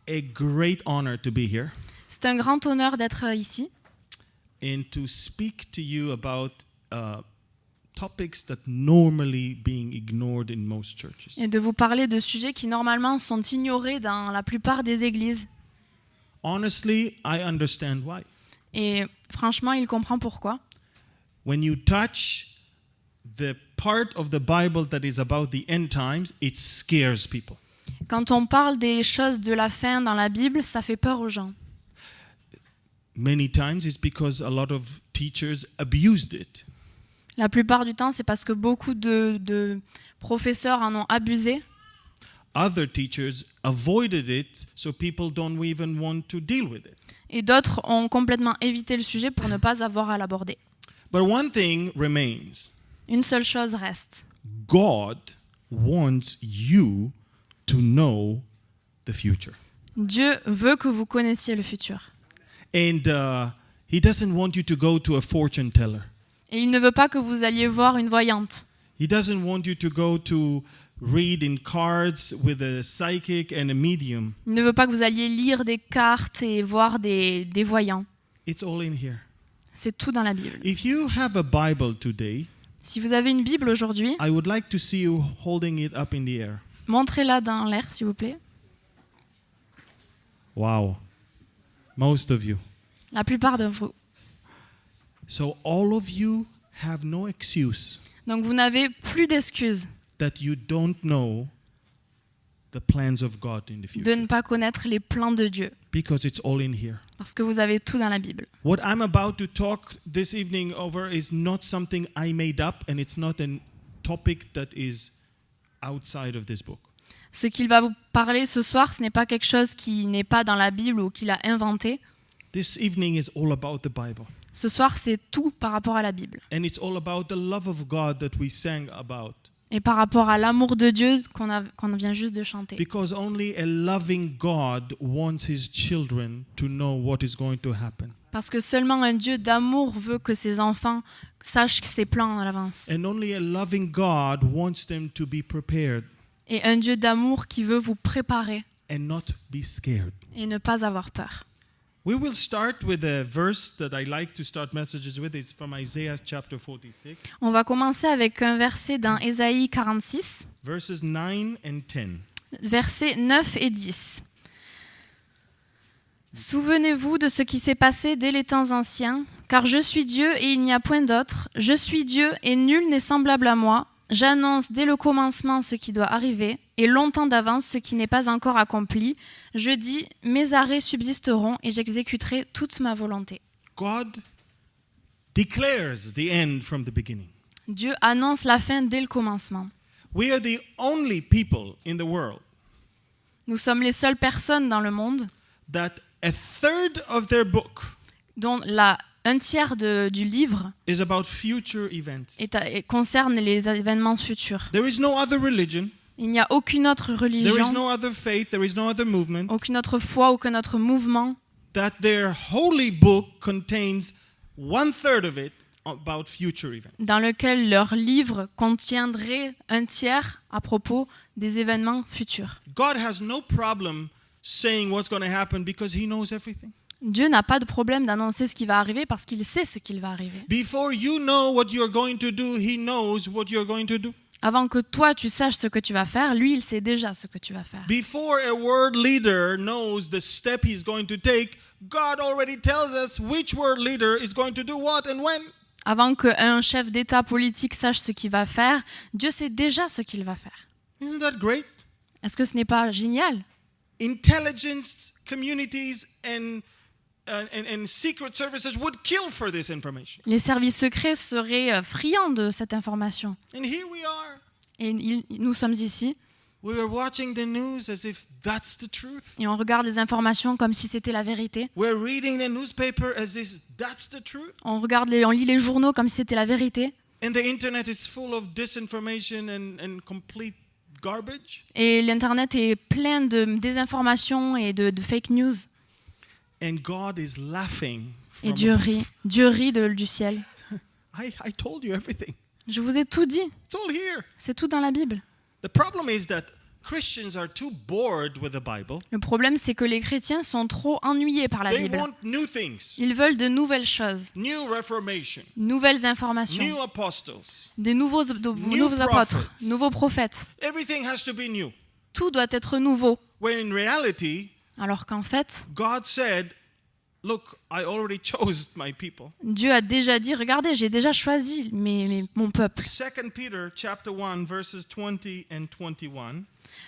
a great honor to be here C'est un grand honneur d'être ici and to speak to you about topics that normally being ignored in most churches. et de vous parler de sujets qui normalement sont ignorés dans la plupart des églises. Honestly, I understand why. Et franchement, il comprend pourquoi. When you touch the part of the Bible that is about the end times, it scares people. Quand on parle des choses de la fin dans la Bible, ça fait peur aux gens. Many times it's because a lot of teachers abused it. La plupart du temps, c'est parce que beaucoup de professeurs en ont abusé. Other teachers avoided it, so people don't even want to deal with it. Et d'autres ont complètement évité le sujet pour ne pas avoir à l'aborder. But one thing remains. Une seule chose reste. God wants you to know the future. Dieu veut que vous connaissiez le futur. And he doesn't want you to go to a fortune teller. Et il ne veut pas que vous alliez voir une voyante. He doesn't want you to go to read in cards with a psychic and a medium. Il ne veut pas que vous alliez lire des cartes et voir des voyants. It's all in here. C'est tout dans la Bible. If you have a Bible today, Si vous avez une Bible aujourd'hui, I would like to see you holding it up in the air. montrez-la dans l'air, s'il vous plaît. Wow. Most of you. La plupart de vous. So all of you have no excuse Donc vous n'avez plus d'excuses that you don't know the plans of God in the de future. ne pas connaître les plans de Dieu, Because it's all in here. parce que vous avez tout dans la Bible. What I'm about to talk this evening over is not something I made up, and it's not a topic that is outside of this book. Ce qu'il va vous parler ce soir, ce n'est pas quelque chose qui n'est pas dans la Bible ou qu'il a inventé. This evening is all about the Bible. Ce soir, c'est tout par rapport à la Bible. And it's all about the love of God that we sang about. Et par rapport à l'amour de Dieu qu'on vient juste de chanter. Because only a loving God wants his children to know what is going to happen. Parce que seulement un Dieu d'amour veut que ses enfants sachent ses plans à l'avance. And only a loving God wants them to be prepared Et un Dieu d'amour qui veut vous préparer and not be scared. et ne pas avoir peur. We will start with a verse that I like to start messages with. It's from Isaiah chapter 46, On va commencer avec un verset dans Ésaïe 46, verses 9 and 10. versets 9 et 10. Souvenez-vous de ce qui s'est passé dès les temps anciens, car je suis Dieu et il n'y a point d'autre. Je suis Dieu et nul n'est semblable à moi. J'annonce dès le commencement ce qui doit arriver, et longtemps d'avance ce qui n'est pas encore accompli. Je dis, mes arrêts subsisteront et j'exécuterai toute ma volonté. God declares the end from the beginning. Dieu annonce la fin dès le commencement. We are the only people in the world Nous sommes les seules personnes dans le monde that a third of their book dont un tiers du livre is about future events. concerne les événements futurs. There is no other religion. Il n'y a aucune autre There is religion, no other faith. There is no other movement aucune autre foi, aucun autre mouvement that their holy book contains one third of it about future events. dans lequel leur livre contiendrait un tiers à propos des événements futurs. God has no problem saying what's going to happen because he knows everything. Dieu n'a pas de problème d'annoncer ce qui va arriver parce qu'il sait ce qu'il va arriver. Before you know what you're going to do, he knows what you're going to do. Avant que toi tu saches ce que tu vas faire, lui il sait déjà ce que tu vas faire. Before a world leader knows the step he's going to take, God already tells us which world leader is going to do what and when. Avant qu'un chef d'État politique sache ce qu'il va faire, Dieu sait déjà ce qu'il va faire. Isn't that great? Est-ce que ce n'est pas génial? Intelligence communities and secret services would kill for this information. Les services secrets seraient friands de cette information. And here we are. Et nous sommes ici We are watching the news as if that's the truth. et on regarde les informations comme si c'était la vérité. We're reading the newspaper as if that's the truth. On lit les journaux comme si c'était la vérité. And the internet is full of disinformation and complete garbage. Et l'internet est plein de désinformation et de fake news. And God is laughing. Et Dieu rit du ciel. I told you everything. Je vous ai tout dit. It's all here. C'est tout dans la Bible. The problem is that Christians are too bored with the Bible. Le problème, c'est que les chrétiens sont trop ennuyés par la They Bible. want new things, Ils veulent de nouvelles choses, new reformation, nouvelles new informations, apostles. des nouveaux apôtres, prophets. nouveaux prophètes. Everything has to be new. Tout doit être nouveau. When in reality, Alors qu'en fait, God said, look, I already chose my people. Dieu a déjà dit, regardez, j'ai déjà choisi mon peuple. 2 Peter chapter 1 verses 20 and 21.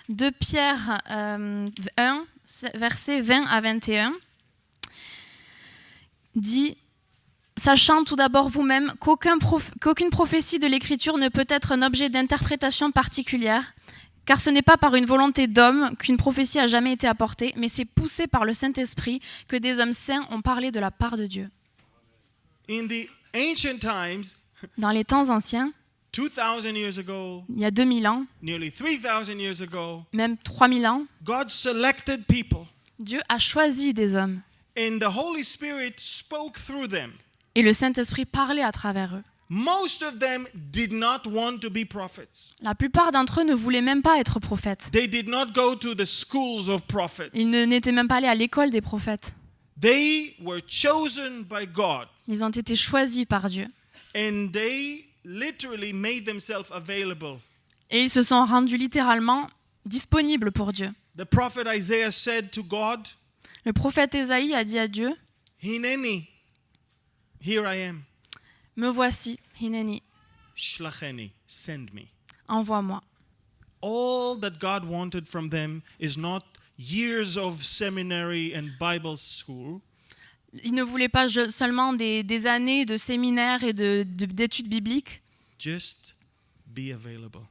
2 Pierre 1, versets 20 à 21, dit « Sachant tout d'abord vous-même qu'aucune prophétie de l'Écriture ne peut être un objet d'interprétation particulière, car ce n'est pas par une volonté d'homme qu'une prophétie a jamais été apportée, mais c'est poussé par le Saint-Esprit que des hommes saints ont parlé de la part de Dieu. In the ancient times, » Dans les temps anciens, 2000 years ago, il y a 2000 ans, nearly 3000 years ago, même 3000 ans, God selected people Dieu a choisi des hommes and the Holy Spirit spoke through them. et le Saint-Esprit parlait à travers eux. Most of them did not want to be prophets. La plupart d'entre eux ne voulaient même pas être prophètes. They did not go to the schools of prophets. Ils n'étaient même pas allés à l'école des prophètes. They were chosen by God Ils ont été choisis par Dieu. and they literally made themselves available. Et ils se sont rendus littéralement disponibles pour Dieu. The prophet Isaiah said to God, Le prophète Ésaïe a dit à Dieu, Hineni, here I am, « Me voici, Hineni, shlacheni, send me. envoie-moi. All that God wanted from them is not years of seminary and Bible school. » Il ne voulait pas seulement des années de séminaires et d'études bibliques, Just be available.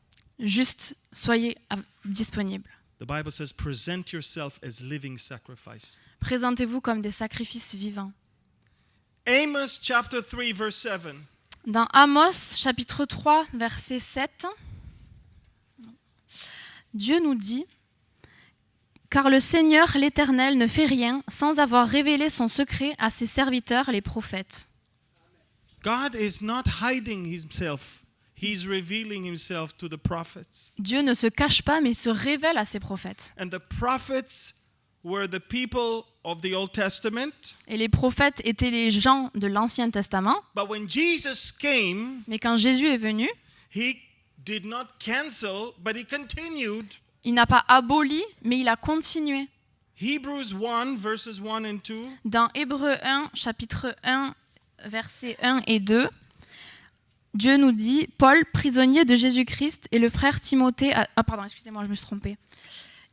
juste soyez disponibles. The Bible says, present yourself as living sacrifice. Présentez-vous comme des sacrifices vivants. Amos chapter 3 verse 7. Dans Amos, chapitre 3, verset 7, Dieu nous dit « Car le Seigneur l'Éternel ne fait rien sans avoir révélé son secret à ses serviteurs les prophètes. God is not hiding himself. He's revealing himself to the prophets. » Dieu ne se cache pas, mais se révèle à ses prophètes. And the prophets were the people of the Old Testament. Et les prophètes étaient les gens de l'Ancien Testament. But when Jesus came, Mais quand Jésus est venu, he did not cancel, but he continued. il n'a pas aboli, mais il a continué. Hebrews 1 verses 1 and 2. Dans Hébreux 1, chapitre 1, versets 1 et 2, Dieu nous dit, Paul, prisonnier de Jésus-Christ, et le frère Timothée... excusez-moi, je me suis trompée.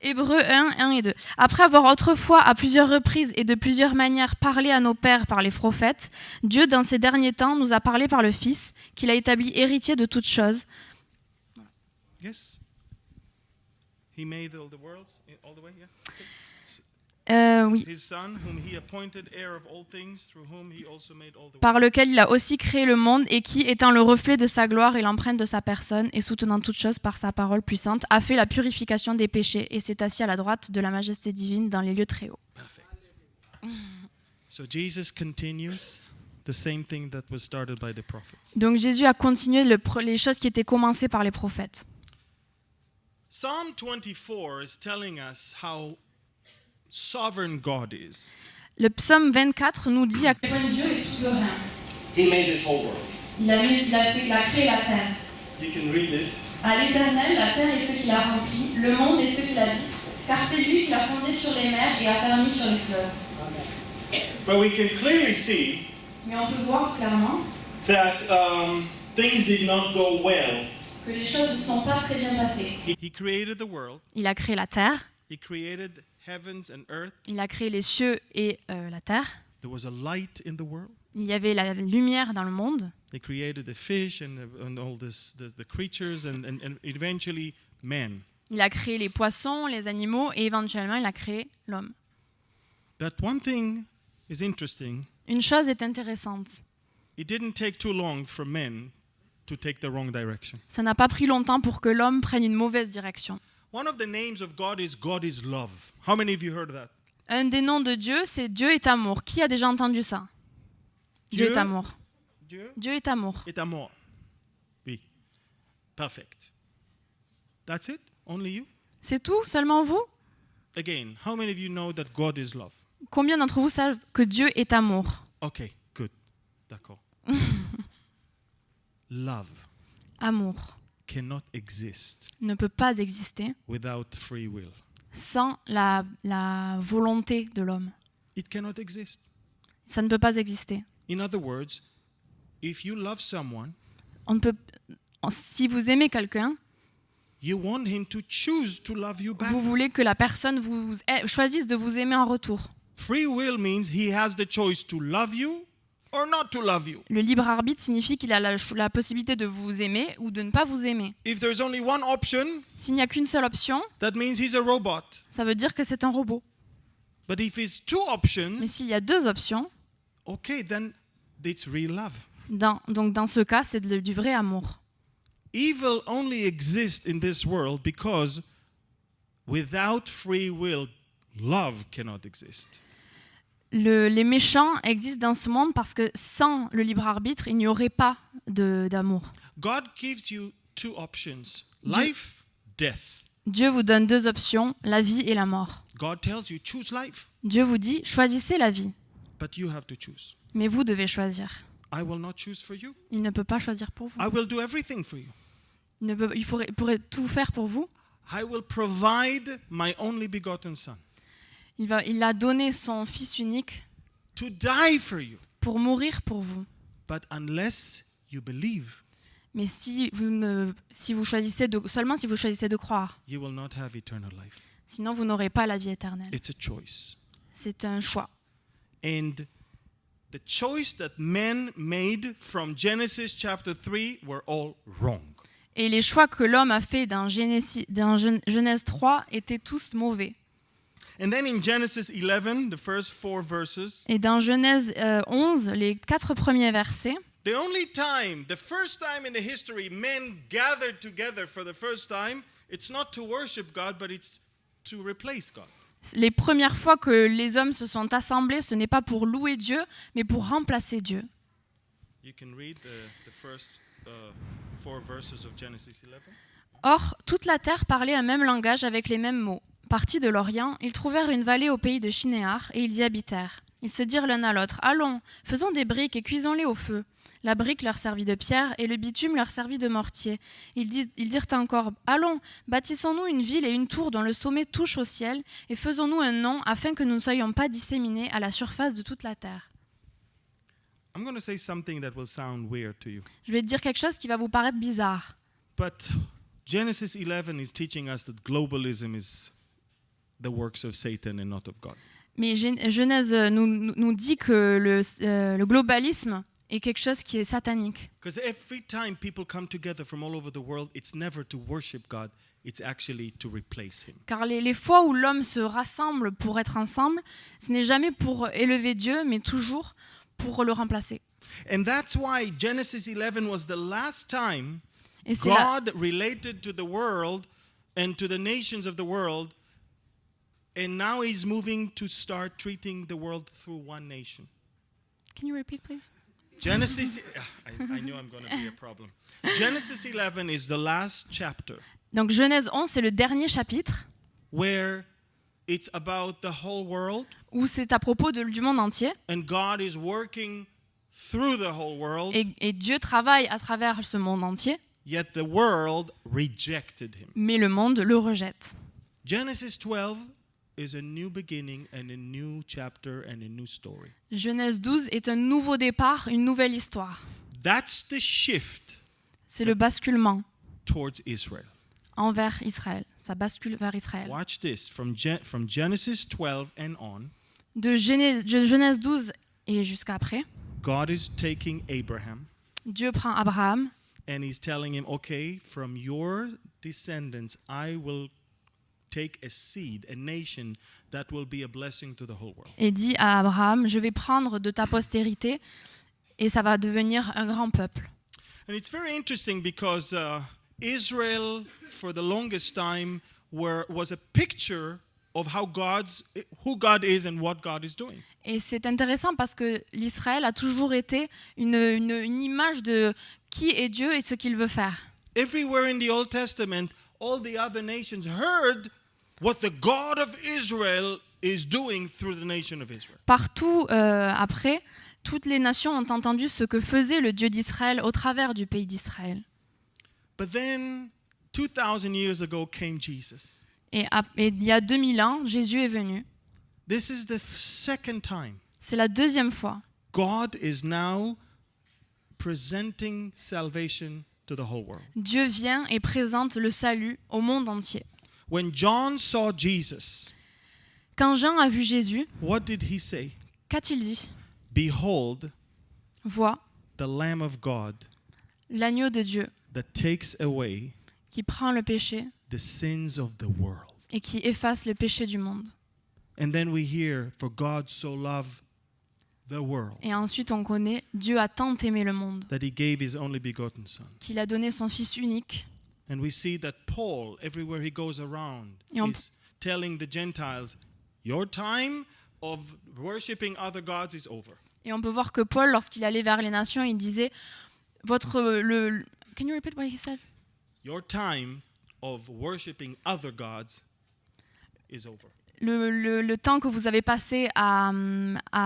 Hébreux 1, 1 et 2. Après avoir autrefois, à plusieurs reprises et de plusieurs manières, parlé à nos pères par les prophètes, Dieu, dans ces derniers temps, nous a parlé par le Fils, qu'il a établi héritier de toutes choses. Yes. He made all the worlds all the way, yeah. Okay. Oui. His son, whom he appointed heir of all things, through whom he also made all the worlds. Par lequel il a aussi créé le monde et qui, étant le reflet de sa gloire et l'empreinte de sa personne, et soutenant toutes choses par sa parole puissante, a fait la purification des péchés et s'est assis à la droite de la majesté divine dans les lieux très hauts. Perfect. So Jesus continues the same thing that was started by the prophets. Donc Jésus a continué les choses qui étaient commencées par les prophètes. Psalm 24 is telling us how sovereign God is. Le psaume 24 nous dit à quel point Dieu est souverain. He made this whole world. Il a créé la terre. You can read it. À l'Éternel, la terre et ce qui la remplit, le monde et ceux qui l'habitent, car c'est lui qui l'a fondé sur les mers et affermi sur les fleuves. But we can clearly see Mais on peut voir clairement that things did not go well. que les choses ne sont pas très bien passées. He created the world. Il a créé la terre, He created heavens and earth. il a créé les cieux et la terre. There was a light in the world. Il y avait la lumière dans le monde. They created the fish and all the creatures and eventually man. Il a créé les poissons, les animaux et éventuellement il a créé l'homme. But one thing is interesting. Une chose est intéressante. It didn't take too long for men to take the wrong direction. Ça n'a pas pris longtemps pour que l'homme prenne une mauvaise direction. One of the names of God is love. How many of you heard that? Un des noms de Dieu, c'est Dieu est amour. Qui a déjà entendu ça? Dieu est amour. Dieu est amour. Est amour. Oui. Perfect. That's it? Only you? C'est tout, seulement vous? Again, how many of you know that God is love? Combien d'entre vous savent que Dieu est amour? Okay, good. D'accord. Love Amour cannot exist ne peut pas exister without free will. sans la volonté de l'homme. It cannot exist. Ça ne peut pas exister. In other words, if you love someone, Si vous aimez quelqu'un, you want him to choose to love you back. vous voulez que la personne choisisse de vous aimer en retour. Free will means he has the choice to love you or not to love you. Le libre arbitre signifie qu'il a la possibilité de vous aimer ou de ne pas vous aimer. If there's only one option, S'il n'y a qu'une seule option, that means he's a robot. ça veut dire que c'est un robot. But if it's two Mais options, s'il y a deux options, okay, then it's real love. donc dans ce cas, c'est du vrai amour. Evil only exists in this world because without free will, love cannot exist. Les méchants existent dans ce monde parce que sans le libre arbitre, il n'y aurait pas d'amour. God gives you two options, life, death. Dieu vous donne deux options, la vie et la mort. God tells you, choose life, Dieu vous dit, choisissez la vie, but you have to choose. mais vous devez choisir. I will not choose for you. Il ne peut pas choisir pour vous. I will do everything for you. Il pourrait tout faire pour vous. I will provide my only begotten son Il a donné son Fils unique to die for you. pour mourir pour vous. But unless you believe, Mais seulement si vous choisissez de croire, you will not have eternal life. sinon vous n'aurez pas la vie éternelle. It's a choice. C'est un choix. And the choice that men made from Genesis chapter 3 were all wrong. Et les choix que l'homme a fait dans Genèse 3 étaient tous mauvais. And then in Genesis 11, the first 4 verses, Et dans Genèse 11, les 4 premiers versets, the first time in the history men gathered together for the first time, it's not to worship God, but it's to replace God. les premières fois que les hommes se sont assemblés, ce n'est pas pour louer Dieu, mais pour remplacer Dieu. You can read the first 4 verses of Genesis 11. Or, toute la terre parlait un même langage avec les mêmes mots. Partis de l'Orient, ils trouvèrent une vallée au pays de Shinéar et ils y habitèrent. Ils se dirent l'un à l'autre, « Allons, faisons des briques et cuisons-les au feu. » La brique leur servit de pierre et le bitume leur servit de mortier. Ils dirent encore, « Allons, bâtissons-nous une ville et une tour dont le sommet touche au ciel et faisons-nous un nom afin que nous ne soyons pas disséminés à la surface de toute la terre. » I'm going to say something that will sound weird to you. Je vais te dire quelque chose qui va vous paraître bizarre. But Genesis 11 is teaching us that globalism is the works of Satan and not of God. Mais Genèse nous dit que le globalisme est quelque chose qui est satanique. Because every time people come together from all over the world, it's never to worship God, it's actually to replace him. Car les fois où l'homme se rassemble pour être ensemble, ce n'est jamais pour élever Dieu, mais toujours pour le remplacer. And that's why Genesis 11 was the last time Et c'est God related to the world and to the nations of the world, and now he's moving to start treating the world through one nation. Can you repeat, please? Genesis, I knew I'm going to be a problem. Genesis 11 is the last chapter Donc Genèse 11, c'est le dernier chapitre where it's about the whole world, où c'est à propos du monde entier. and God is working through the whole world, Et Dieu travaille à travers ce monde entier, yet the world rejected him. mais le monde le rejette. Genesis 12 is a new beginning and a new chapter and a new story. Genèse 12 est un nouveau départ, une nouvelle histoire. That's the shift C'est le basculement towards Israel. envers Israël. Ça bascule vers Israël. Watch this, from Genesis 12 and on, De Genèse 12 et jusqu'après, God is taking Abraham Dieu prend Abraham and he's telling him, okay, from your descendants, I will take a seed, a nation that will be a blessing to the whole world. et dit à Abraham, je vais prendre de ta postérité et ça va devenir un grand peuple. And it's very interesting because Israel, for the longest time, was a picture of who God is and what God is doing. Et c'est intéressant parce que l'Israël a toujours été une image de qui est Dieu et ce qu'il veut faire. Everywhere in the Old Testament, all the other nations heard what the God of Israel is doing through the nation of Israel. Partout après, toutes les nations ont entendu ce que faisait le Dieu d'Israël au travers du pays d'Israël. But then 2,000 years ago came Jesus. Et il y a 2000 ans, Jésus est venu. This is the second time. C'est la deuxième fois. God is now presenting salvation to the whole world. Dieu vient et présente le salut au monde entier. When John saw Jesus, Quand Jean a vu Jésus, what did he say? qu'a-t-il dit ? Behold, Vois the Lamb of God l'agneau de Dieu that takes away qui prend le péché the sins of the world. et qui efface le péché du monde. And then we hear, for God so loved the world Et ensuite on connaît Dieu a tant aimé le monde that he gave his only begotten son. qu'il a donné son Fils unique. And we see that Paul, everywhere he goes around, Et on- is telling the Gentiles, your time of worshiping other gods is over. Et on peut voir que Paul, lorsqu'il allait vers les nations, il disait Can you repeat what he said? Your time of worshiping other gods is over. Le temps que vous avez passé à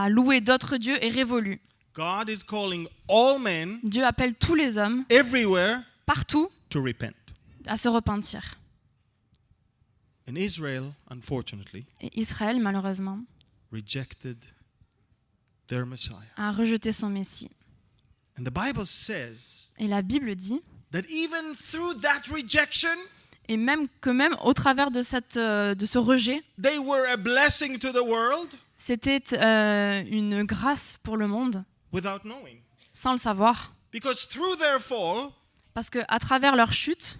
louer d'autres dieux est révolu. God is calling all men Dieu appelle tous les hommes, everywhere partout, to repent. à se repentir. And Israel, unfortunately, Et Israël, malheureusement, rejected their Messiah. a rejeté son Messie. And the Bible says Et la Bible dit, that even through that rejection, et même au travers de ce rejet, they were a blessing to the world c'était une grâce pour le monde, without knowing. sans le savoir. Because through their fall, Parce qu'à travers leur chute,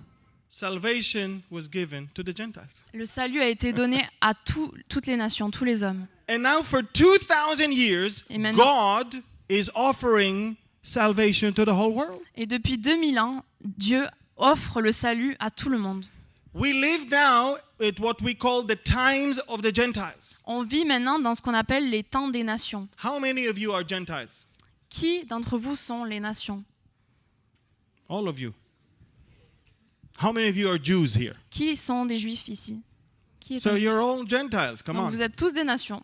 salvation was given to the Gentiles. le salut a été donné à toutes les nations, tous les hommes. And now for 2,000 years, Et maintenant- God is offering salvation to the whole world. Et depuis 2000 ans, Dieu offre le salut à tout le monde. We live now at what we call the times of the Gentiles. On vit maintenant dans ce qu'on appelle les temps des nations. How many of you are Gentiles? Qui d'entre vous sont les nations ? All of you. How many of you are Jews here? Qui sont des juifs ici ? Qui est So un juif ? you're all Gentiles. Come Donc on. vous êtes tous des nations.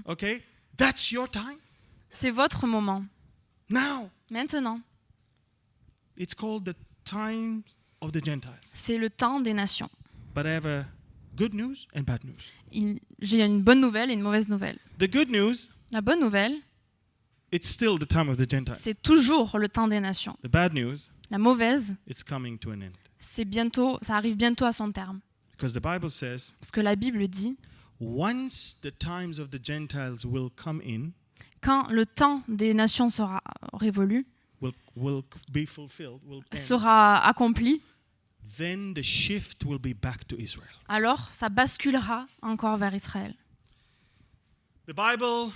Okay? That's your time. C'est votre moment. Now, Maintenant, it's called the times of the Gentiles. c'est le temps des nations. But I have a good news and bad news. J'ai une bonne nouvelle et une mauvaise nouvelle. The good news, La bonne nouvelle, it's still the time of the Gentiles. c'est toujours le temps des nations. The bad news, La mauvaise, it's coming to an end. ça arrive bientôt à son terme. Because the Bible says, Parce que la Bible dit, once the times of the Gentiles will come in, quand le temps des nations sera révolu, will be fulfilled, will end, sera accompli, then the shift will be back to Israel. alors ça basculera encore vers Israël. The Bible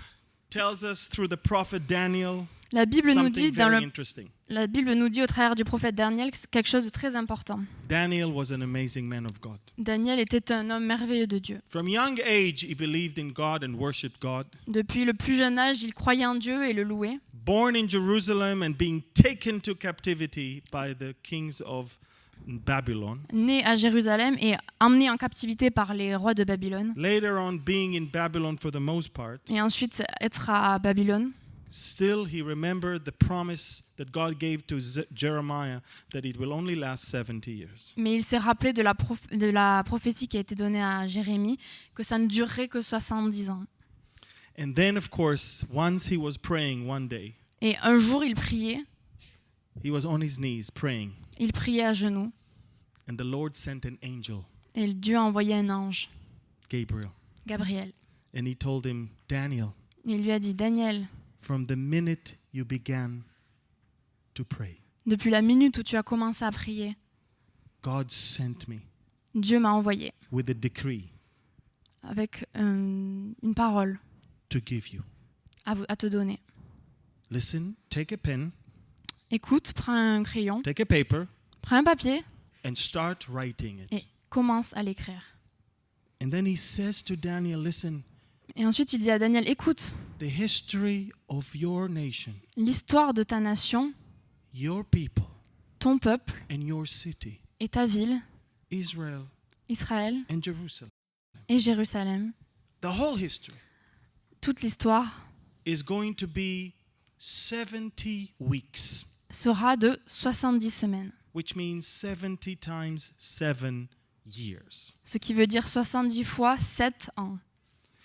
tells us through the prophet Daniel La Bible nous something dit very interesting. La Bible nous dit au travers du prophète Daniel quelque chose de très important. Daniel was an amazing man of God. Daniel était un homme merveilleux de Dieu. From young age, he believed in God and worshipped God. Depuis le plus jeune âge, il croyait en Dieu et le louait. Born in Jerusalem and being taken to captivity by the kings of Babylon. Né à Jérusalem et emmené en captivité par les rois de Babylone. Later on, being in Babylon for the most part, Et ensuite être à Babylone. still he remembered the promise that God gave to Jeremiah that it will only last 70 years. Mais il s'est rappelé de la prophétie qui a été donnée à Jérémie, que ça ne durerait que 70 ans. And then, of course, once he was praying one day, Et un jour, il priait. he was on his knees praying, Il priait à genoux. and the Lord sent an angel, Et Dieu a envoyé un ange, Gabriel, Gabriel. and he told him, Daniel, Et il lui a dit, Daniel, from the minute you began to pray, depuis la minute où tu as commencé à prier, God sent me Dieu m'a envoyé with a decree avec une parole to give you. à te donner. Listen, take a pen, Écoute, prends un crayon, take a paper, prends un papier and start writing it. et commence à l'écrire. And then he says to Daniel, listen, Et ensuite, il dit à Daniel, écoute, the history of your nation, l'histoire de ta nation, your people, ton peuple and your city et ta ville Israel, Israël and Jerusalem. et Jérusalem. The whole history Toute l'histoire is going to be 70 weeks, sera de 70 semaines, which means 70 times 7 years. ce qui veut dire 70 fois 7 ans.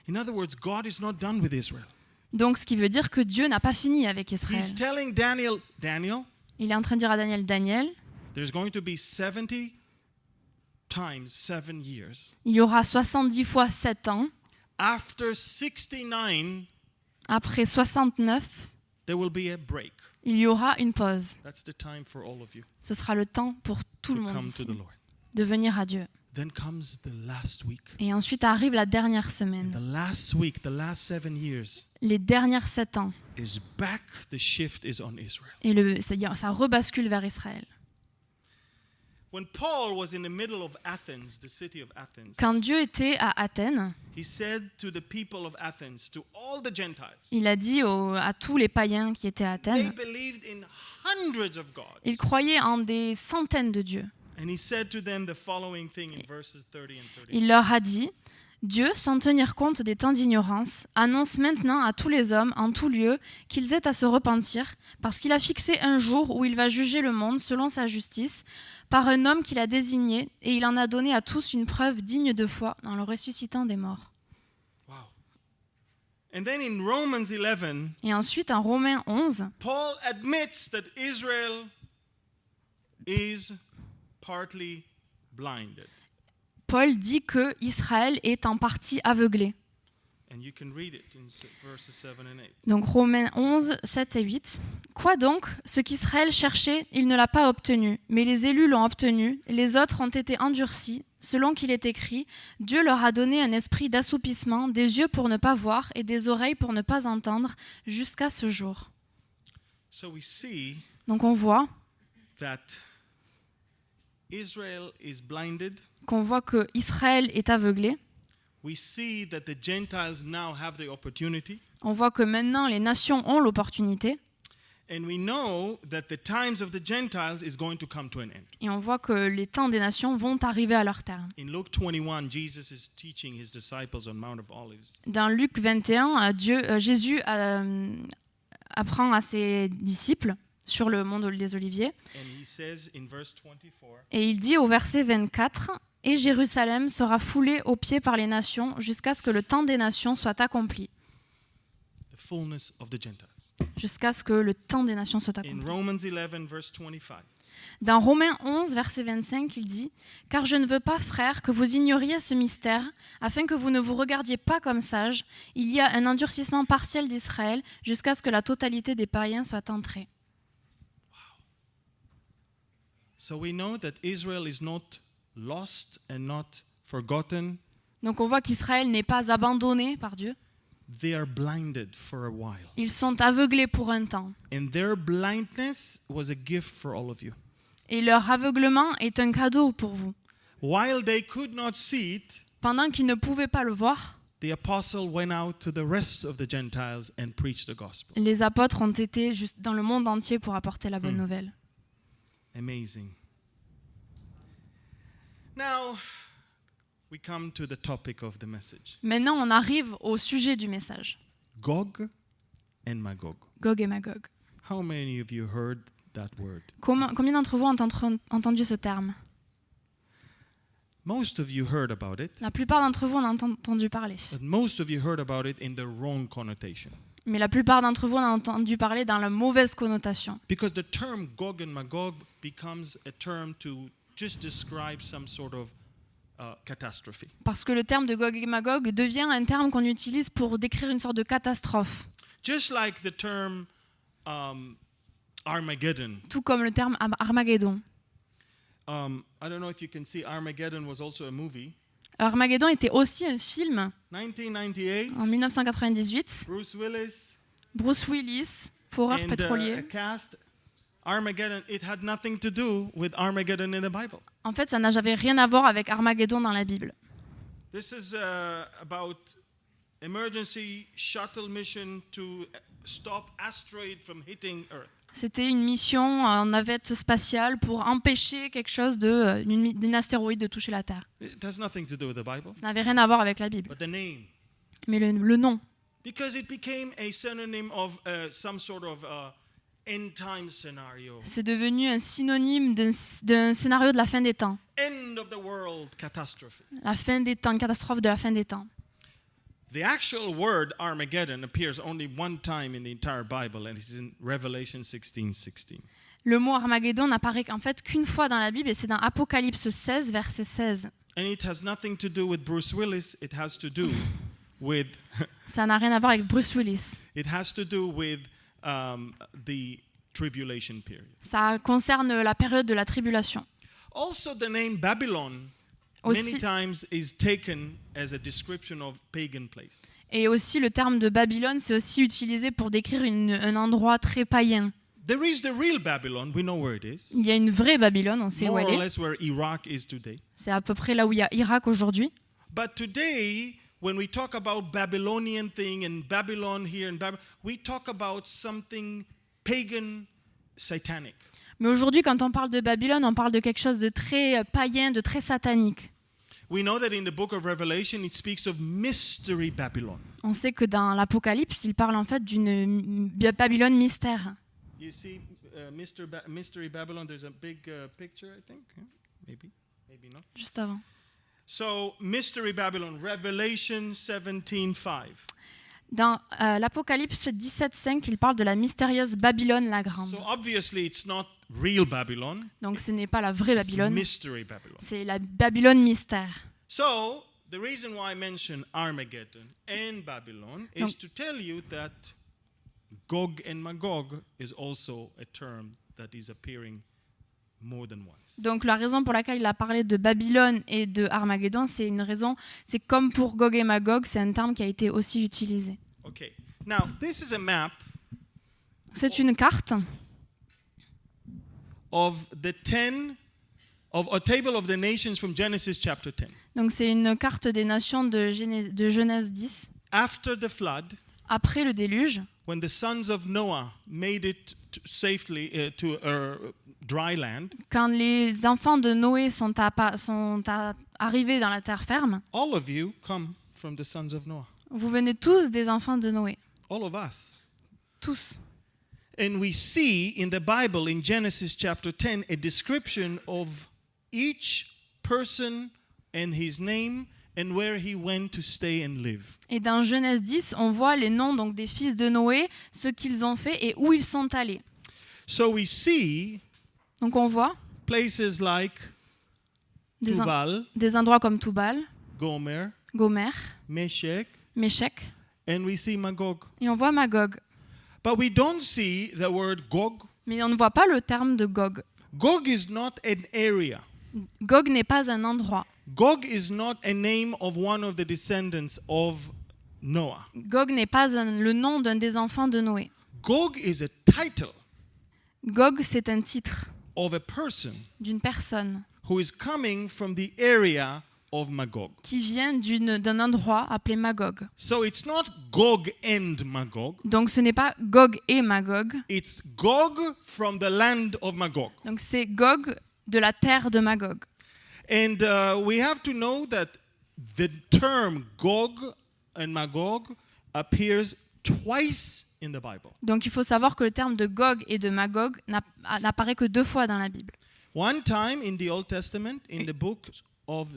In other words, God is not done with Israel. Donc, ce qui veut dire que Dieu n'a pas fini avec Israël. He's telling Daniel, Il est en train de dire à Daniel, Daniel, there's going to be 70 times 7 years. il y aura 70 fois 7 ans. After 69, Après 69, there will be a break. il y aura une pause. That's the time for all of you Ce sera le temps pour tout to le monde come to ici the Lord. de venir à Dieu. Then comes the last week. Et ensuite arrive la dernière The semaine. last week, the last 7 years Les dernières 7 ans. is back. The shift is on Israel. Et ça rebascule vers Israël. When Paul was in the middle of Athens, the city of Athens, Quand Dieu était à Athènes, he said to the people of Athens, to all the Gentiles, il a dit à tous les païens qui étaient à they Athènes, believed in hundreds of gods. ils croyaient en des centaines de dieux. And he said to them the following thing in verses 30 and 31. Il leur a dit, Dieu, sans tenir compte des temps d'ignorance, annonce maintenant à tous les hommes, en tout lieu, qu'ils aient à se repentir, parce qu'il a fixé un jour où il va juger le monde selon sa justice, par un homme qu'il a désigné, et il en a donné à tous une preuve digne de foi en le ressuscitant des morts. Wow. And then in Romans 11, Et ensuite, en Romains 11, Paul admits that Israel is partly blinded. Paul dit que Israël est en partie aveuglé. And you can read it in verses 7 and 8. Donc Romains 11, 7 et 8. Quoi donc? Ce qu'Israël cherchait, il ne l'a pas obtenu, mais les élus l'ont obtenu, les autres ont été endurcis, selon qu'il est écrit, Dieu leur a donné un esprit d'assoupissement, des yeux pour ne pas voir et des oreilles pour ne pas entendre, jusqu'à ce jour. So we see Donc on voit that Israel is blinded. qu'on voit que Israël est aveuglé. We see that the Gentiles now have the opportunity. On voit que maintenant les nations ont l'opportunité. And we know that the times of the Gentiles is going to come to an end. Et on voit que les temps des nations vont arriver à leur terme. In Luke 21, Jesus is teaching his disciples on Mount of Olives. Dans Luc 21, Jésus apprend à ses disciples sur le mont des Oliviers. And he says in verse 24, Et il dit au verset 24, « Et Jérusalem sera foulée aux pieds par les nations jusqu'à ce que le temps des nations soit accompli. the fullness of the Gentiles. » Jusqu'à ce que le temps des nations soit In accompli. Romans 11, verse 25, Dans Romains 11, verset 25, il dit « Car je ne veux pas, frères, que vous ignoriez ce mystère, afin que vous ne vous regardiez pas comme sages. Il y a un endurcissement partiel d'Israël jusqu'à ce que la totalité des païens soit entrée. » so we know that Israel is not lost and not forgotten. Donc on voit qu'Israël n'est pas abandonné par Dieu. They are blinded for a while. Ils sont aveuglés pour un temps. And their blindness was a gift for all of you. Et leur aveuglement est un cadeau pour vous. While they could not see it, Pendant qu'ils ne pouvaient pas le voir, the apostle went out to the rest of the Gentiles and preached the gospel. les apôtres ont été juste dans le monde entier pour apporter la bonne nouvelle. Amazing. Now, we come to the topic of the message. Maintenant, on arrive au sujet du message. Gog and Magog. Gog et Magog. How many of you heard that word? Combien d'entre vous ont entendu ce terme? Most of you heard about it, La plupart d'entre vous en ont entendu parler. but most of you heard about it in the wrong connotation. Mais la plupart d'entre vous en ont entendu parler dans la mauvaise connotation. Because the term Gog and Magog becomes a term to just describe some sort of catastrophe. Parce que le terme de Gog et Magog devient un terme qu'on utilise pour décrire une sorte de catastrophe. Just like the term Armageddon. Tout comme le terme Armageddon. I don't know if you can see, Armageddon was also a movie. Armageddon était aussi un film 1998, en 1998. Bruce Willis Bruce Willis, foreur and a pétrolier. cast. Armageddon, it had nothing to do with Armageddon in the Bible. En fait, ça n'avait rien à voir avec Armageddon dans la Bible. This is about emergency shuttle mission to stop asteroid from hitting Earth. C'était une mission en navette spatiale pour empêcher quelque chose d'une astéroïde de toucher la Terre. It has nothing to do with the Bible, Ça n'avait rien à voir avec la Bible. but the name. Mais le nom, Because it became a synonym of some sort of end time scenario. c'est devenu un synonyme d'un scénario de la fin des temps. End of the world catastrophe. La fin des temps, une catastrophe de la fin des temps. The actual word Armageddon appears only one time in the entire Bible, and it's in Revelation 16:16. Le mot Armageddon n'apparaît en fait qu'une fois dans la Bible et c'est dans Apocalypse 16, verset 16. And it has nothing to do with Bruce Willis. It has to do with Ça n'a rien à voir avec Bruce Willis. it has to do with the tribulation period. Ça concerne la période de la tribulation. Also, the name Babylon many Aussi, times is taken as a description of pagan place. et aussi le terme de Babylone, c'est aussi utilisé pour décrire un endroit très païen. There is the real Babylon. We know where it is. Il y a une vraie Babylone, on sait où More elle or est. less where Iraq is today. C'est à peu près là où il y a Irak aujourd'hui. But today, when we talk about Babylonian thing and Babylon here and Babylon, we talk about something pagan, satanic. Mais aujourd'hui, quand on parle de Babylone, on parle de quelque chose de très païen, de très satanique. We know that in the book of Revelation, it speaks of mystery Babylon. On sait que dans l'Apocalypse, il parle en fait d'une Babylone mystère. You see, mystery Babylon. There's a big picture, I think. Yeah, maybe not. Juste avant. So, mystery Babylon, Revelation 17:5. Dans l'Apocalypse 17.5, il parle de la mystérieuse Babylone la Grande. So obviously, it's not real Babylon. Donc ce n'est pas la vraie It's Babylone, mystery Babylon. c'est la Babylone mystère. So, the reason why I mention Armageddon and Babylon is Donc- to tell you that Gog and Magog is also a term that is appearing more than once. Donc la raison pour laquelle il a parlé de Babylone et de Armageddon, c'est une raison, c'est comme pour Gog et Magog, c'est un terme qui a été aussi utilisé. Okay. Now, this is a map C'est une carte of of a table of the nations from Genesis chapter 10. Donc c'est une carte des nations de Genèse 10. After the flood, Après le déluge, when the sons of Noah made it safely to dry land, quand les enfants de Noé sont arrivés dans la terre ferme, all of you come from the sons of Noah. vous venez tous des enfants de Noé. All of us. Tous. And we see in the Bible, in Genesis chapter 10, a description of each person and his name and where he went to stay and live. Et dans Genèse 10, on voit les noms donc des fils de Noé, ce qu'ils ont fait et où ils sont allés. So we see Donc on voit places like des, Tubal, des endroits comme Tubal, Gomer, Gomer, Meshech, Méchec, and we see Magog. et on voit Magog. But we don't see the word Gog. Mais on ne voit pas le terme de Gog. Gog is not an area. Gog n'est pas un endroit. Gog is not a name of one of the descendants of Noah. Gog n'est pas le nom d'un des enfants de Noé. Gog is a title Gog, c'est un titre of a person d'une personne who is coming from the area of Magog. qui vient d'un endroit appelé Magog. So it's not Gog and Magog. Donc ce n'est pas Gog et Magog. It's Gog from the land of Magog. Donc c'est Gog de la terre de Magog. And we have to know that the term Gog and Magog appears twice in the Bible. Donc il faut savoir que le terme de Gog et de Magog n'apparaît que 2 fois dans la Bible. One time in the Old Testament, in the book of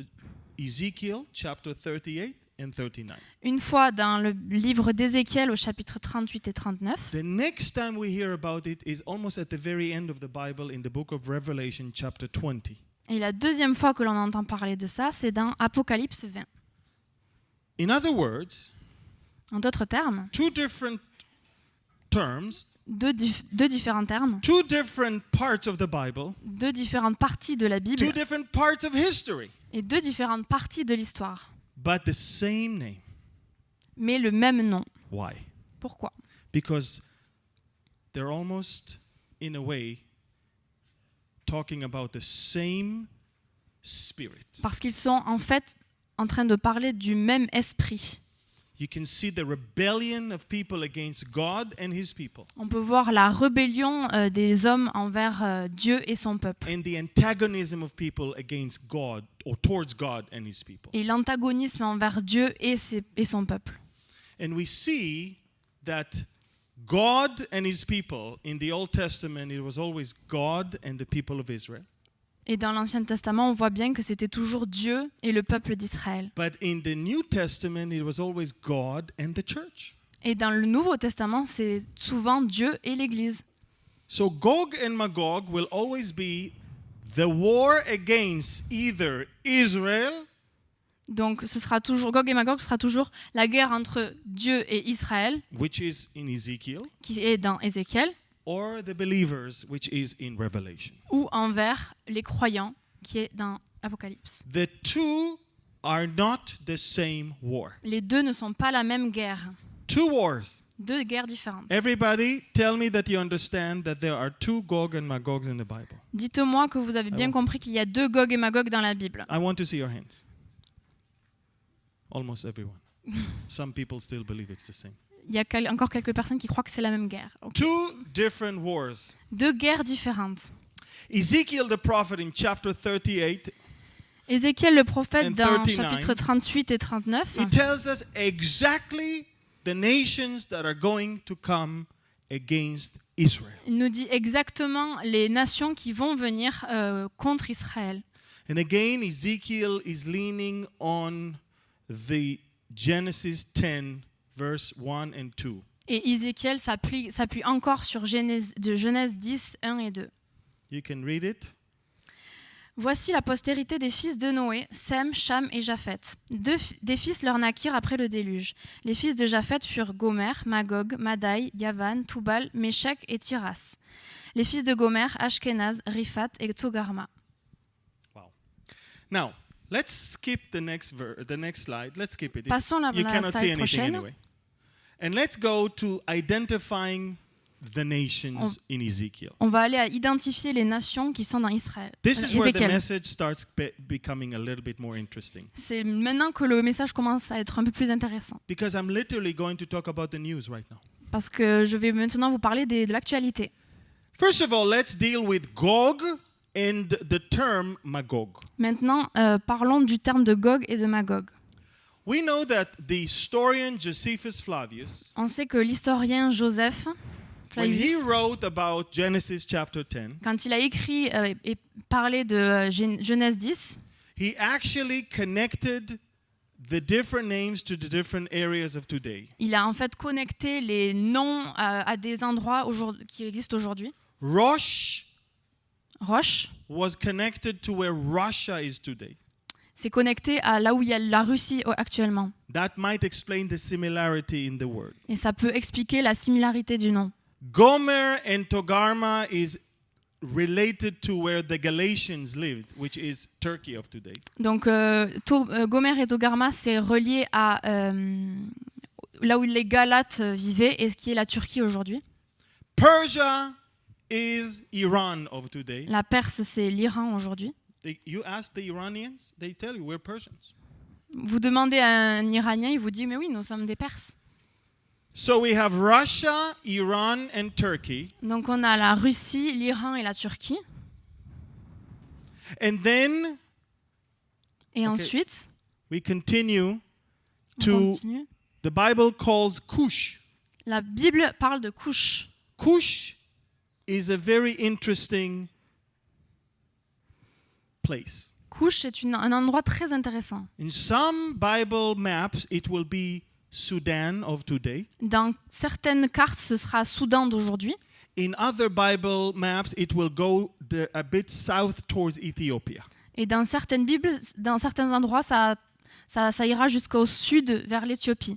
Ezekiel, chapter 38 and 39. Une fois dans le livre d'Ézéchiel au chapitre 38 et 39. The next time we hear about it is almost at the very end of the Bible in the book of Revelation, chapter 20. Et la deuxième fois que l'on entend parler de ça, c'est dans Apocalypse 20. In other words, En d'autres termes, two different terms, deux différents termes, two different parts of the Bible, 2 différentes parties de la two Bible different parts of history, et 2 différentes parties de l'histoire, but the same name. mais le même nom. Why? Pourquoi ? Because they're almost, in a way, talking about the same spirit. Parce qu'ils sont en fait en train de parler du même esprit. you can see the rebellion of people against God and his people, On peut voir la rébellion des hommes envers Dieu et son peuple, and the antagonism of people against God or towards God and his people. et l'antagonisme envers Dieu et son peuple. And we see that God and his people, in the Old Testament, it was always God and the people of Israel. Et dans l'Ancien Testament, on voit bien que c'était toujours Dieu et le peuple d'Israël. But in the New Testament, it was always God and the church. Et dans le Nouveau Testament, c'est souvent Dieu et l'Église. So Gog and Magog will always be the war against either Israel Donc ce sera toujours, Gog et Magog sera toujours la guerre entre Dieu et Israël, which is in Ezekiel, qui est dans Ézéchiel, or the believers, which is in Revelation. ou envers les croyants, qui est dans Apocalypse. The two are not the same war. Les deux ne sont pas la même guerre, Two wars. deux guerres différentes. Everybody, tell me that you understand that there are two Gog and Magogs in the Bible. Dites-moi que vous avez bien compris qu'il y a deux Gog et Magog dans la Bible. I want to see your hands. Almost everyone. Some people still believe it's the same. Il y a encore quelques personnes qui croient que c'est la même guerre. Ok. Two different wars. Deux guerres différentes. Ezekiel the prophet in chapter 38, Ézéchiel le prophète And dans 39. chapitre 38 et 39, he tells us exactly the nations that are going to come against Israel. il nous dit exactement les nations qui vont venir contre Israël. And again, Ezekiel is leaning on the Genesis 10, verse 1 and 2. Et Ézéchiel s'appuie encore sur Genèse 10, 1 et 2. You can read it. Voici la postérité des fils de Noé, Sem, Cham et Japheth. Des fils leur naquirent après le déluge. Les fils de Japheth furent Gomer, Magog, Madai, Yavan, Toubal, Méchec et Tiras. Les fils de Gomer, Ashkenaz, Riphat et Togarma. Wow. Now, let's skip the next slide. Let's skip it. Passons la You cannot see slide anything prochaine. anyway. And let's go to identifying the nations in Ezekiel. On va aller à identifier les nations qui sont dans Israël. This is where the Ézéchiel. message starts becoming a little bit more interesting. C'est maintenant que le message commence à être un peu plus intéressant. Because I'm literally going to talk about the news right now. Parce que je vais maintenant vous parler de l'actualité. First of all, let's deal with Gog and the term Magog. Maintenant, parlons du terme de Gog et de Magog. We know that the historian Josephus Flavius, On sait que l'historien Joseph when he Flavius, wrote about Genesis chapter 10, quand il a écrit et parlé de Genèse 10, he actually connected the different names to the different areas of today. il a en fait connecté les noms à des endroits qui existent aujourd'hui. Rosh Roche, was connected to where Russia is today. c'est connecté à là où il y a la Russie actuellement. That might explain the similarity in the word. Et ça peut expliquer la similarité du nom. Gomer and Togarma is related to where the Galatians lived, which is Turkey of today. Donc Gomer et Togarma, c'est relié à là où les Galates vivaient et ce qui est la Turquie aujourd'hui. Persia is Iran of today. La Perse, c'est l'Iran aujourd'hui. You ask the Iranians, they tell you we're Persians. Vous demandez à un Iranien, il vous dit mais oui, nous sommes des Perses. So we have Russia, Iran, and Turkey. Donc on a la Russie, l'Iran et la Turquie. And then Et Okay. ensuite, we continue on to, continue. the Bible calls Cush. La Bible parle de Cush. Cush is a very interesting place. Cush est un endroit très intéressant. In some Bible maps, it will be Sudan of today. Dans certaines cartes, ce sera Soudan d'aujourd'hui. In other Bible maps, it will go a bit south towards Ethiopia. Et dans certaines Bibles, dans certains endroits, ça ira jusqu'au sud, vers l'Éthiopie.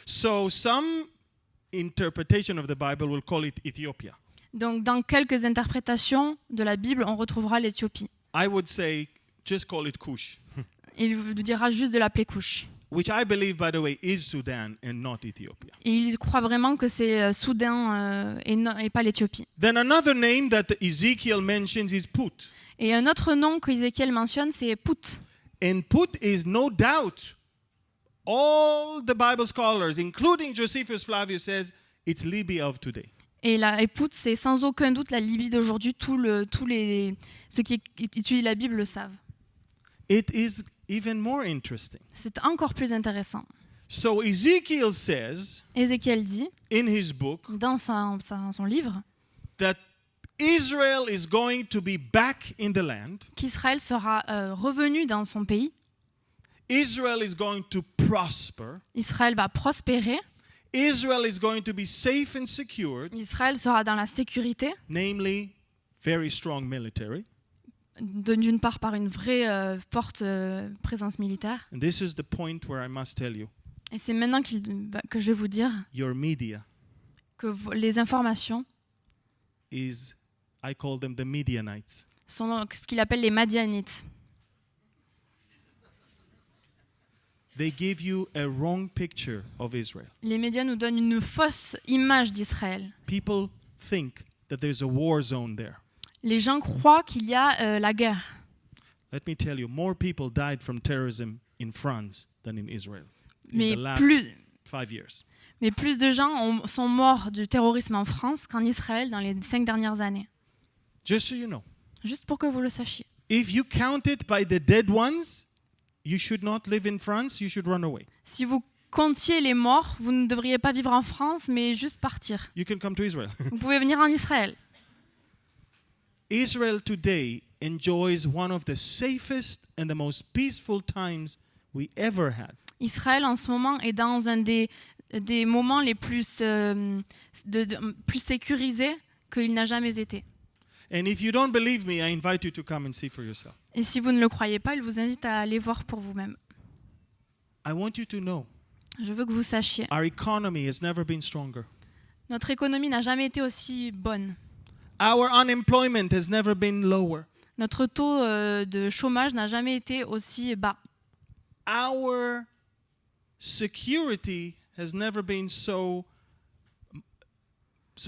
So some interpretation of the Bible will call it Ethiopia. Donc dans quelques interprétations de la Bible, on retrouvera l'Éthiopie. I would say just call it Cush, Il vous dira juste de l'appeler Cush. which I believe, by the way, is Sudan and not Ethiopia. Et il croit vraiment que c'est Soudan et pas l'Éthiopie. Then another name that Ezekiel mentions is Put. Et un autre nom qu'Ézéchiel mentionne, c'est Put. And Put is no doubt all the Bible scholars, including Josephus Flavius, says it's Libya of today. Et la Époute, c'est sans aucun doute la Libye d'aujourd'hui. Ceux qui étudient la Bible le savent. It is even more interesting. C'est encore plus intéressant. So Ezekiel says Ézéchiel dit, in his book dans son livre, that Israel is going to be back in the land. qu'Israël sera revenu dans son pays. Israel is going to prosper. Israël va prospérer. Israel is going to be safe and secured, Israël sera dans la sécurité, namely very strong military. d'une part par une vraie forte présence militaire. And this is the point where I must tell you, Et c'est maintenant que je vais vous dire your media que les informations is, I call them the Midianites. sont ce qu'il appelle les Madianites. They give you a wrong picture of Israel. Les médias nous donnent une fausse image d'Israël. People think that there's a war zone there. Les gens croient qu'il y a la guerre. Let me tell you, more people died from terrorism in France than in Israel in Mais the last plus, 5 years. mais plus de gens sont morts du terrorisme en France qu'en Israël dans les 5 dernières années. Just so you know, Juste pour que vous le sachiez. if you count it by the dead ones, you should not live in France, you should run away. Si vous comptiez les morts, vous ne devriez pas vivre en France, mais juste partir. You can come to Israel. Vous pouvez venir en Israël. Israel today enjoys one of the safest and the most peaceful times we ever had. Israël en ce moment est dans un des moments les plus, plus sécurisés qu'il n'a jamais été. And if you don't believe me, I invite you to come and see for yourself. Et si vous ne le croyez pas, il vous invite à aller voir pour vous-même. I want you to know Je veux que vous sachiez, our economy has never been stronger. notre économie n'a jamais été aussi bonne. Our unemployment has never been lower. Notre taux de chômage n'a jamais été aussi bas. Our security has never been so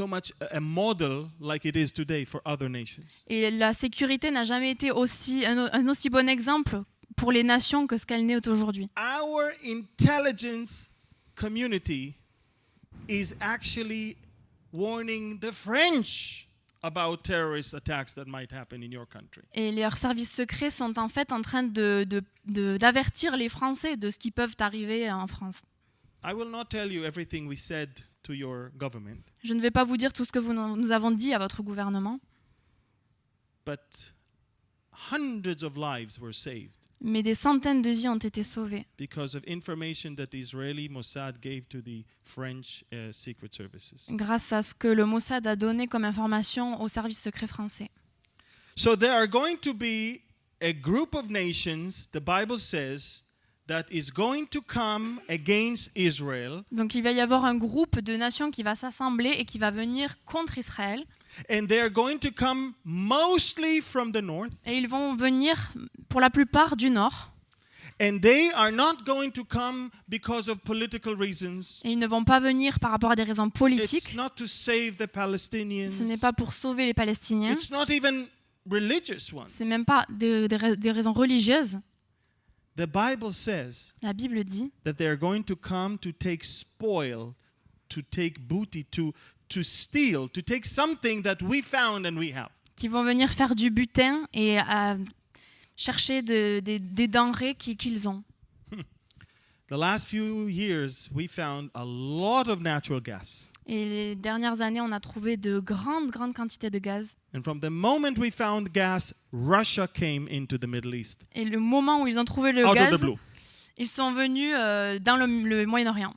much a model like it is today for other nations. Et la sécurité n'a jamais été un aussi bon exemple pour les nations que ce qu'elle n'est aujourd'hui. Our intelligence community is actually warning the French about terrorist attacks that might happen in your country. Et leurs services secrets sont en fait en train d'avertir les Français de ce qui peut arriver en France. I will not tell you everything we said to your government, Je ne vais pas vous dire tout ce que nous avons dit à votre gouvernement, but hundreds of lives were saved mais des centaines de vies ont été sauvées because of information that the Israeli Mossad gave to the French secret services. grâce à ce que le Mossad a donné comme information aux services secrets français. So there are going to be a group of nations, the Bible says, that is going to come against Israel, Donc il va y avoir un groupe de nations qui va s'assembler et qui va venir contre Israël. and they are going to come mostly from the north, Et ils vont venir pour la plupart du nord. and they are not going to come because of political reasons. Et ils ne vont pas venir par rapport à des raisons It's politiques. not to save the Palestinians. Ce n'est pas pour sauver les Palestiniens. It's not even religious ones. Ce n'est même pas des raisons religieuses. The Bible says La Bible dit that they are going to come to take spoil, to take booty, to steal, to take something that we found and we have. qu'ils vont venir faire du butin et chercher des denrées qu'ils ont. The last few years, we found a lot of natural gas. Et les dernières années, on a trouvé de grandes quantités de gaz. And from the moment we found gas, Russia came into the Middle East. Et le moment où ils ont trouvé le Out of gaz, the blue. ils sont venus dans le Moyen-Orient.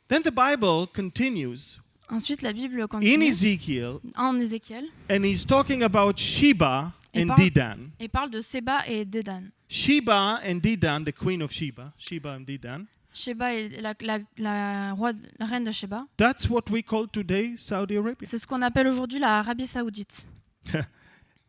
Then the Bible continues Ensuite, la Bible in continue Ezekiel, en Ézéchiel and he's talking about Sheba Et and parle- Dedan. et parle de Séba et Dedan. Sheba and Dedan, the queen of Sheba, Sheba and Dedan. Sheba est la reine de Sheba. That's what we call today Saudi Arabia. C'est ce qu'on appelle aujourd'hui la Arabie Saoudite.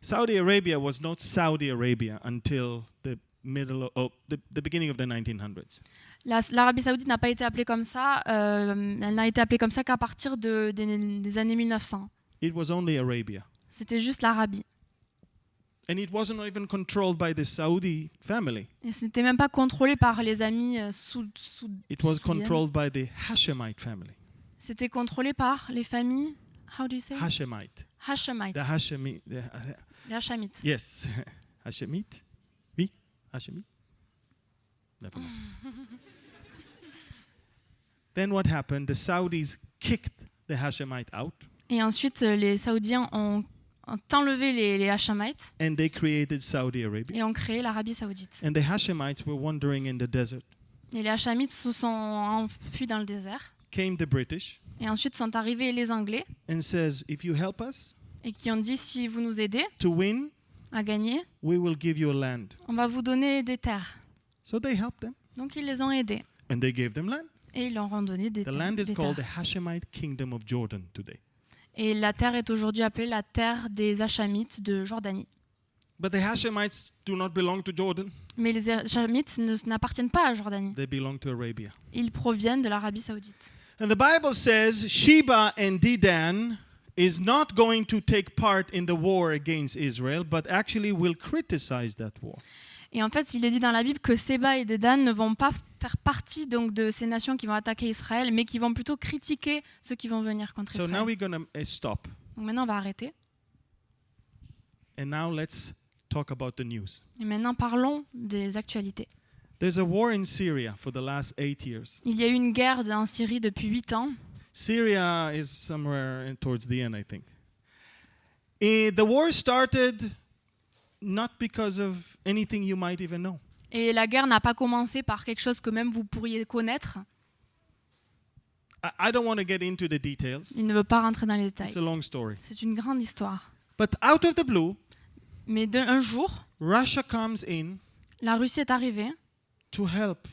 Saudi Arabia was not Saudi Arabia until the the beginning of the 1900s. L'Arabie Saoudite n'a pas été appelée comme ça. Elle n'a été appelée comme ça qu'à partir des années 1900. It was only Arabia. C'était juste l'Arabie. And it wasn't even controlled by the Saudi family. Et ce n'était même pas contrôlé par les amis It was soudiennes. controlled by the Hashemite family. C'était contrôlé par les familles, how do you say? Hashemite. Hashemites. The Hashemite. Les Hashemites. Yes. Hashemite? Oui? Hashemite? Never mind. Then what happened? The Saudis kicked the Hashemite out Et ensuite, les Saoudiens ont enlevé les Hashemites and they created Saudi Arabia. et ont créé l'Arabie Saoudite. And the Hashemites were wandering in the desert. Et les Hashemites se sont enfuis dans le désert. Came the British Et ensuite sont arrivés les Anglais and says, if you help us et qui ont dit si vous nous aidez to win, à gagner, we will give you a land. on va vous donner des terres. So they helped them Donc ils les ont aidés and they gave them land. et ils leur ont donné des The land is des called terres. the Hashemite Kingdom of Jordan today. Et la terre est aujourd'hui appelée la terre des Hashemites de Jordanie. But the Hashemites do not belong to Jordan. Mais les Hashemites n'appartiennent pas à Jordanie. They belong to Arabia. Ils proviennent de l'Arabie Saoudite. And the Bible says Sheba and Dedan is not going to take part in the war against Israel, but actually will criticize that war. Et en fait, il est dit dans la Bible que Séba et Dédan ne vont pas faire partie donc de ces nations qui vont attaquer Israël, mais qui vont plutôt critiquer ceux qui vont venir contre So now Israël. we're going to stop. Donc maintenant, on va arrêter. And now let's talk about the news. Et maintenant, parlons des actualités. There's a war in Syria for the last 8 years. Il y a eu une guerre en Syrie depuis 8 ans. Syria is somewhere towards the end, I think. The war started not because of anything you might even know. Et la guerre n'a pas commencé par quelque chose que même vous pourriez connaître. I don't want to get into the details. Il ne veut pas rentrer dans les détails. It's a long story. C'est une grande histoire. But out of the blue, Mais un jour, Russia comes in la Russie est arrivée to help.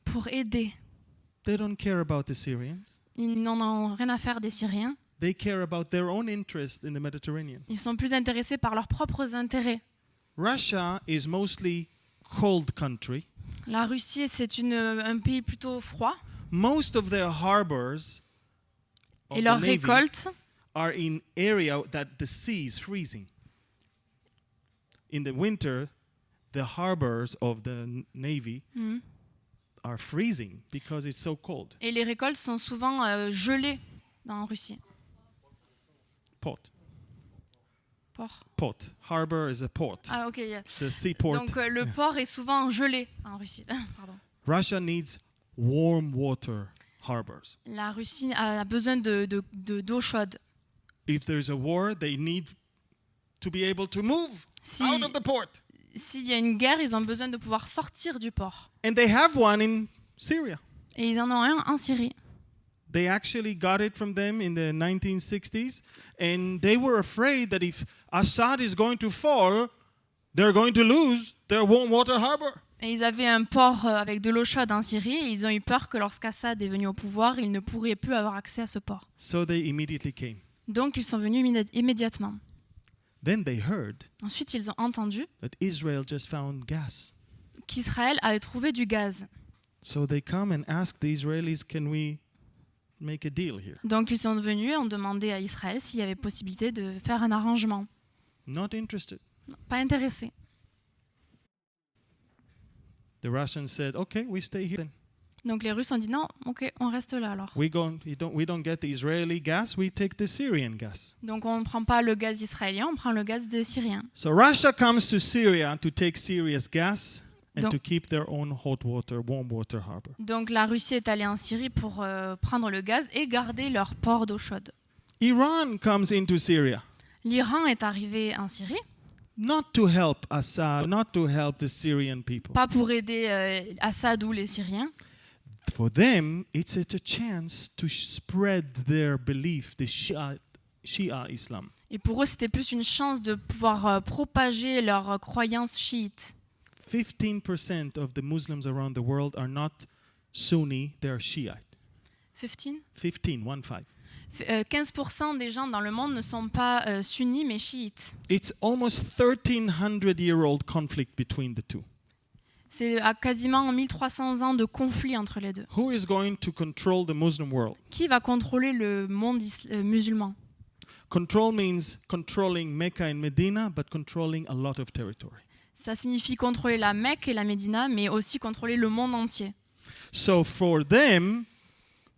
pour aider. They don't care about the Syrians. Ils n'en ont rien à faire des Syriens. They care about their own interest in the Mediterranean. Ils sont plus intéressés par leurs propres intérêts. Russia is mostly cold country. La Russie, c'est un pays plutôt froid. Most of their harbors of Et the leurs Navy récoltes are in area that the sea is freezing. In the winter, the harbors of the Navy are freezing because it's so cold. et les récoltes sont souvent gelées en Russie. Port. Port. Port. Harbor is a port. Ah ok. Yeah. It's a seaport. Donc le port est souvent gelé en Russie. Pardon. Russia needs warm water harbors. La Russie a besoin d'eau chaude. If there's a war, they need to be able to move out of the port. S'il y a une guerre, ils ont besoin de pouvoir sortir du port. And they have one in Syria. Et ils en ont un en Syrie. They actually got it from them in the 1960s, and they were afraid that if Assad is going to fall, they're going to lose their warm water harbor. Et ils avaient un port avec de l'eau chaude en Syrie et ils ont eu peur que lorsqu'Assad est venu au pouvoir, ils ne pourraient plus avoir accès à ce port. So they immediately came. Donc ils sont venus immédiatement. Then they heard Ensuite, ils ont entendu that Israel just found gas. qu'Israël avait trouvé du gaz. So they come and ask the Israelis, can we make a deal here? Donc ils sont venus et ont demandé à Israël s'il y avait possibilité de faire un arrangement. Not interested. Non, pas intéressé. The Russians said, okay, we stay here then. Donc les Russes ont dit non, ok, on reste là alors. We don't get the Israeli gas, we take the Syrian gas. Donc on ne prend pas le gaz israélien, on prend le gaz des Syriens. So Russia comes to Syria to take Syria's gas and Donc- to keep their own warm water harbor. Donc la Russie est allée en Syrie pour prendre le gaz et garder leur port d'eau chaude. Iran comes into Syria, L'Iran est arrivé en Syrie, not to help Assad, not to help the Syrian people. pas pour aider Assad ou les Syriens. For them, it's a chance to spread their belief, the Shia Islam. Et pour eux, c'était plus une chance de pouvoir propager leur croyance chiite. 15% of the Muslims around the world are not Sunni, they're Shiite. 15 15. 15% des gens dans le monde ne sont pas sunnis mais chiites. It's almost 1300-year-old conflict between the two. C'est à quasiment 1300 ans de conflit entre les deux. Who is going to control the Muslim world? Qui va contrôler le monde musulman? Control means controlling Mecca and Medina, but controlling a lot of territory. Ça signifie contrôler la Mecque et la Médina, mais aussi contrôler le monde entier. So for them,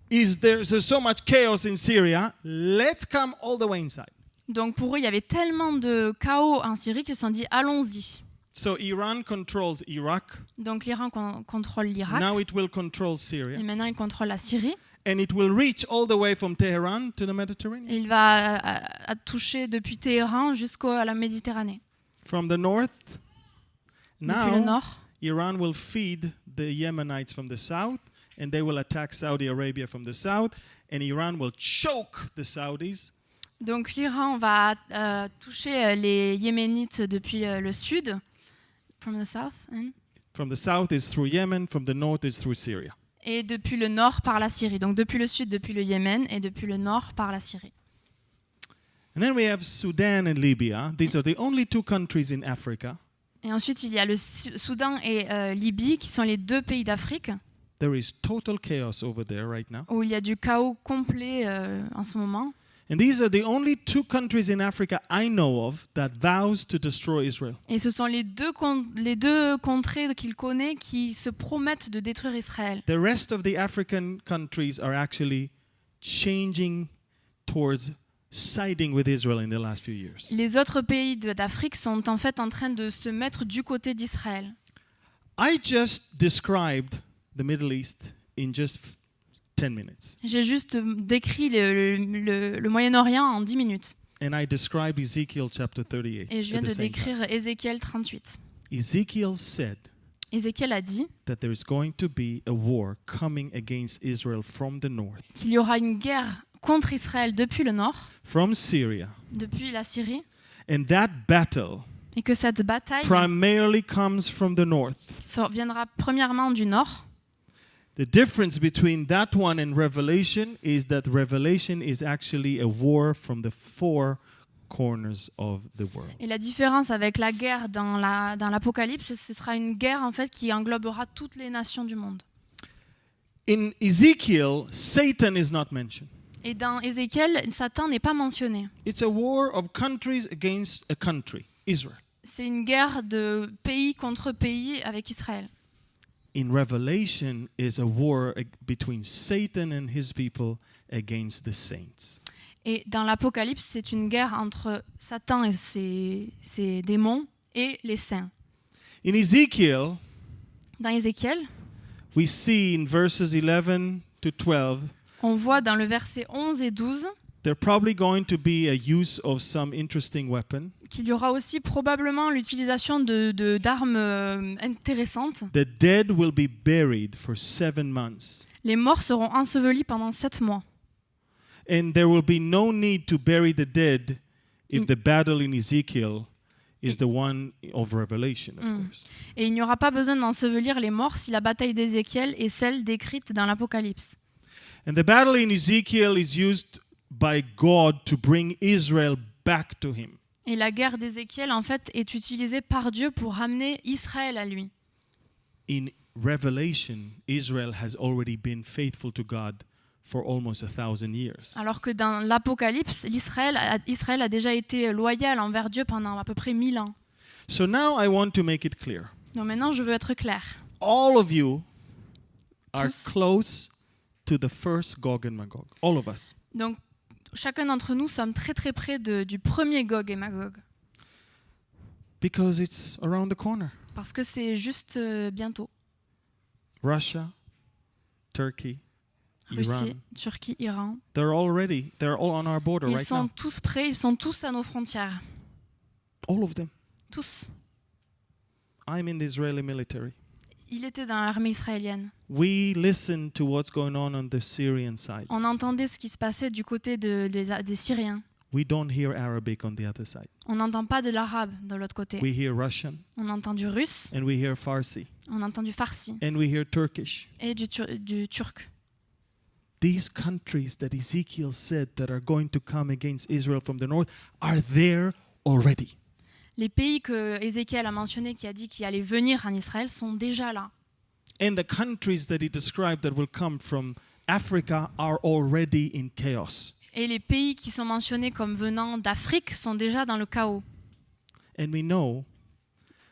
there's so much chaos in Syria, let's come all the way inside. Donc pour eux, il y avait tellement de chaos en Syrie qu'ils se sont dit allons-y. So Iran controls Iraq. Donc l'Iran contrôle l'Irak Now it will control Syria. et maintenant il contrôle la Syrie. And it will reach all the way from Tehran to the Mediterranean. Et il va à toucher depuis Téhéran jusqu'à la Méditerranée. From the north, Depuis le now nord, Iran will feed the Yemenites from the south, and they will attack Saudi Arabia from the south, and Iran will choke the Saudis. donc l'Iran va toucher les Yéménites depuis le sud, from the south, From the south is through Yemen, from the north is through Syria. et depuis le nord par la Syrie. Donc depuis le sud, depuis le Yémen, et depuis le nord par la Syrie. And then we have Sudan and Libya. These are the only two countries in Africa. Et ensuite, il y a le Soudan et Libye, qui sont les deux pays d'Afrique, There is total chaos over there right now. où il y a du chaos complet en ce moment. And these are the only two countries in Africa I know of that vows to destroy Israel. Et ce sont les deux contrées qu'il connaît qui se promettent de détruire Israël. The rest of the African countries are actually changing towards siding with Israel in the last few years. Les autres pays d'Afrique sont en fait en train de se mettre du côté d'Israël. I just described the Middle East in just 10 minutes. J'ai juste décrit le Moyen-Orient en 10 minutes. And I described Ezekiel chapter 38. Et je viens at the de same time. décrire Ézéchiel 38. Ezekiel said Ézéchiel a dit that there is going to be a war coming against Israel from the north, qu'il y aura une guerre contre Israël depuis le nord, from Syria. depuis la Syrie, And that battle et que cette bataille primarily comes from the north. viendra premièrement du nord. The difference between that one and Revelation is that Revelation is actually a war from the four corners of the world. Et la différence avec la guerre dans l'Apocalypse, ce sera une guerre en fait qui englobera toutes les nations du monde. In Ezekiel, Satan is not mentioned. Et dans Ézéchiel, Satan n'est pas mentionné. It's a war of countries against a country, Israel. C'est une guerre de pays contre pays avec Israël. In Revelation is a war between Satan and his people against the saints. Et dans l'Apocalypse, c'est une guerre entre Satan et ses démons et les saints. In Ezekiel, Dans Ézéchiel, we see in verses 11 to 12, on voit dans le verset 11 et 12 there probably going to be a use of some interesting weapon. qu'il y aura aussi probablement l'utilisation d'armes intéressantes. The dead will be buried for 7 months. Les morts seront ensevelis pendant 7 mois. And there will be no need to bury the dead if the battle in Ezekiel is the one of Revelation, of course. Et il n'y aura pas besoin d'ensevelir les morts si la bataille d'Ézéchiel est celle décrite dans l'Apocalypse. And the battle in Ezekiel is used by God to bring Israel back to him. Et la guerre d'Ézéchiel, en fait, est utilisée par Dieu pour ramener Israël à lui. In Revelation, Israel has already been faithful to God for almost 1,000 years. Alors que dans l'Apocalypse, Israël a déjà été loyal envers Dieu pendant à peu près 1000 ans. So now I want to make it clear. Donc maintenant, je veux être clair. All of you are Tous. close to the first Gog and Magog. All of us. Donc, chacun d'entre nous sommes très très près du premier Gog et Magog. Because it's around the corner. Parce que c'est juste bientôt. Russia, Turkey, Russie, Iran. Turquie, Iran. They're all on our border Ils right sont now. tous prêts, ils sont tous à nos frontières. All of them. Tous. I'm in the Israeli military. Il était dans l'armée israélienne. We listen to what's going on the Syrian side. On entendait ce qui se passait du côté des Syriens. We don't hear Arabic on the other side. On n'entend pas de l'arabe de l'autre côté. We hear Russian On entend du russe, and we hear Farsi on entend du farsi and we hear Turkish. et du turc. These countries that Ezekiel said that are going to come against Israel from the north are there already. Les pays que Ézéchiel a mentionnés, qui a dit qu'ils allaient venir en Israël, sont déjà là. And the countries that he described that will come from Africa are already in chaos. Et les pays qui sont mentionnés comme venant d'Afrique sont déjà dans le chaos. And we know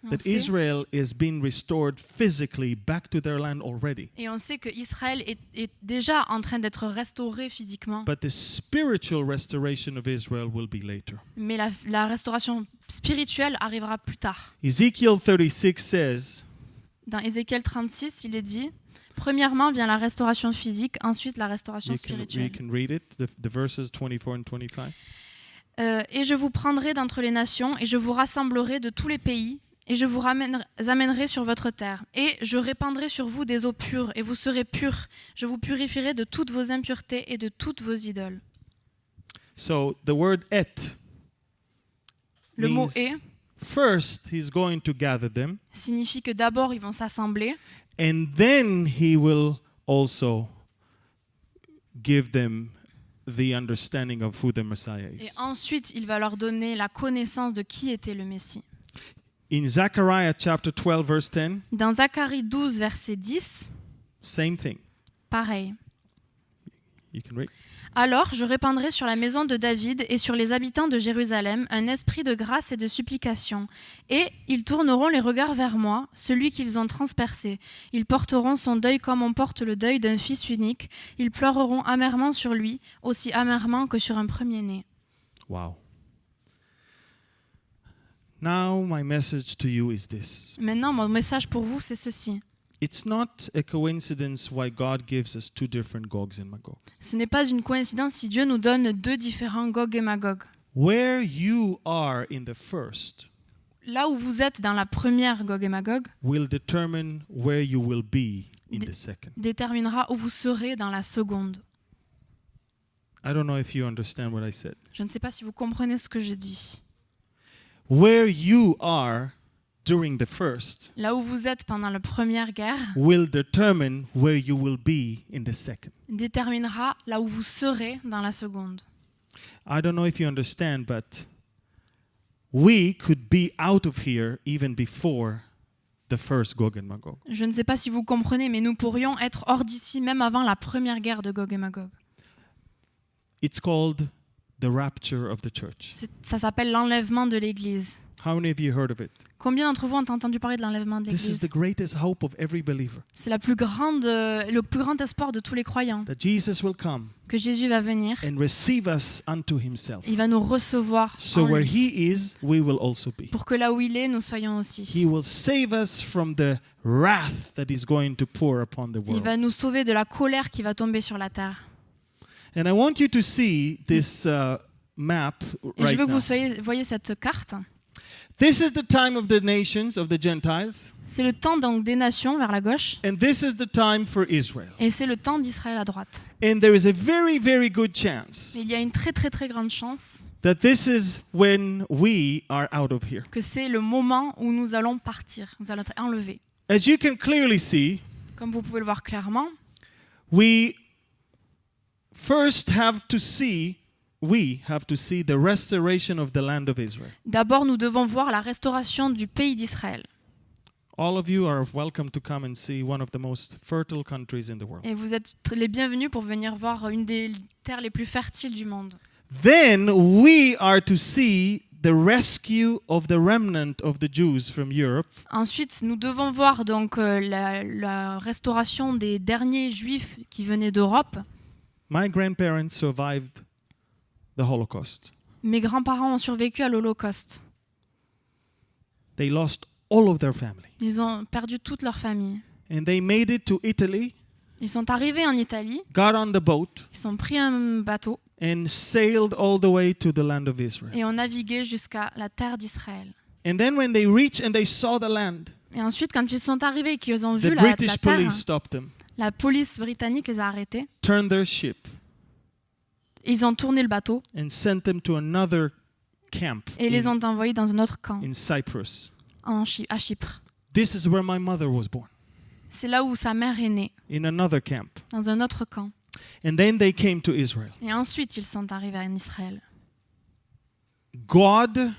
On that sait- Israel is being restored physically back to their land already. Et on sait que Israël est déjà en train d'être restauré physiquement. But the spiritual restoration of Israel will be later. Mais la restauration spirituelle arrivera plus tard. Ezekiel 36 says, Dans Ézéchiel 36, il est dit, premièrement vient la restauration physique, ensuite la restauration you spirituelle. can read it, the verses 24 and 25. Et je vous prendrai d'entre les nations, et je vous rassemblerai de tous les pays, et je vous amènerai sur votre terre. Et je répandrai sur vous des eaux pures, et vous serez purs. Je vous purifierai de toutes vos impuretés et de toutes vos idoles. So the word et Le mot means est first he's going to gather them, signifie que d'abord ils vont s'assembler, and then he will also give them the understanding of who the Messiah et is. ensuite il va leur donner la connaissance de qui était le Messie. In Zechariah chapter 12 verse 10, Dans Zacharie 12, verset 10, same thing. pareil. You can read. Alors je répandrai sur la maison de David et sur les habitants de Jérusalem un esprit de grâce et de supplication. Et ils tourneront les regards vers moi, celui qu'ils ont transpercé. Ils porteront son deuil comme on porte le deuil d'un fils unique. Ils pleureront amèrement sur lui, aussi amèrement que sur un premier-né. Wow. Now my message to you is this. Maintenant, mon message pour vous, c'est ceci. It's not a coincidence why God gives us two different Gogs and Magog. Ce n'est pas une coïncidence si Dieu nous donne deux différents Gog et Magog. Where you are in the first Là où vous êtes dans la première Gog et Magog will determine where you will be in the second. déterminera où vous serez dans la seconde. I don't know if you understand what I said. Je ne sais pas si vous comprenez ce que je dis. Where you are during the first Là où vous êtes pendant la première guerre will determine where you will be in the second. déterminera là où vous serez dans la seconde. I don't know if you understand, but we could be out of here even before the first Gog and Magog. Je ne sais pas si vous comprenez, mais nous pourrions être hors d'ici même avant la première guerre de Gog et Magog. It's called the rapture of the church. Ça s'appelle l'enlèvement de l'Église. How many of you heard of it? Combien d'entre vous ont entendu parler de l'enlèvement de This is l'Église? the greatest hope of every believer, C'est le plus grand espoir de tous les croyants, that Jesus will come que Jésus va venir, and receive us unto himself. il va nous recevoir So en where lui, he is, we will also be. pour que là où il est, nous soyons He aussi. will save us from the wrath that is going to pour upon the Il world. va nous sauver de la colère qui va tomber sur la terre. And I want you to see this map Et je right veux que now. vous voyez cette carte. This is the time of the nations, of the Gentiles, C'est le temps donc des nations vers la gauche, and this is the time for Israel. et c'est le temps d'Israël à droite. And there is a very, very good chance Il y a une très très très grande chance that this is when we are out of here. que c'est le moment où nous allons partir, nous allons être enlevés. As you can clearly see, Comme vous pouvez le voir clairement, we first have to see the restoration of the land of Israel. d'abord nous devons voir la restauration du pays d'Israël. All of you are welcome to come and see one of the most fertile countries in the world. Et vous êtes les bienvenus pour venir voir une des terres les plus fertiles du monde. Then we are to see the rescue of the remnant of the Jews from Europe Ensuite, nous devons voir donc la restauration des derniers juifs qui venaient d'Europe. My grandparents survived the Holocaust. Mes grands-parents ont survécu à l'Holocauste. They lost all of their family. Ils ont perdu toute leur famille. And they made it to Italy, Ils sont arrivés en Italie, got on the boat, ils ont pris un bateau and sailed all the way to the land of Israel. et ont navigué jusqu'à la terre d'Israël. And then when they reached and they saw the land, Et ensuite, quand ils sont arrivés et qu'ils ont the vu la British terre, police stopped them, la police britannique les a arrêtés. turned their ship, Ils ont tourné le bateau and sent them to another camp et les ont envoyés dans un autre camp in Cyprus. à Chypre. This is where my mother was born, C'est là où sa mère est née, in another camp. dans un autre camp. And then they came to Israel. Et ensuite, ils sont arrivés en Israël. God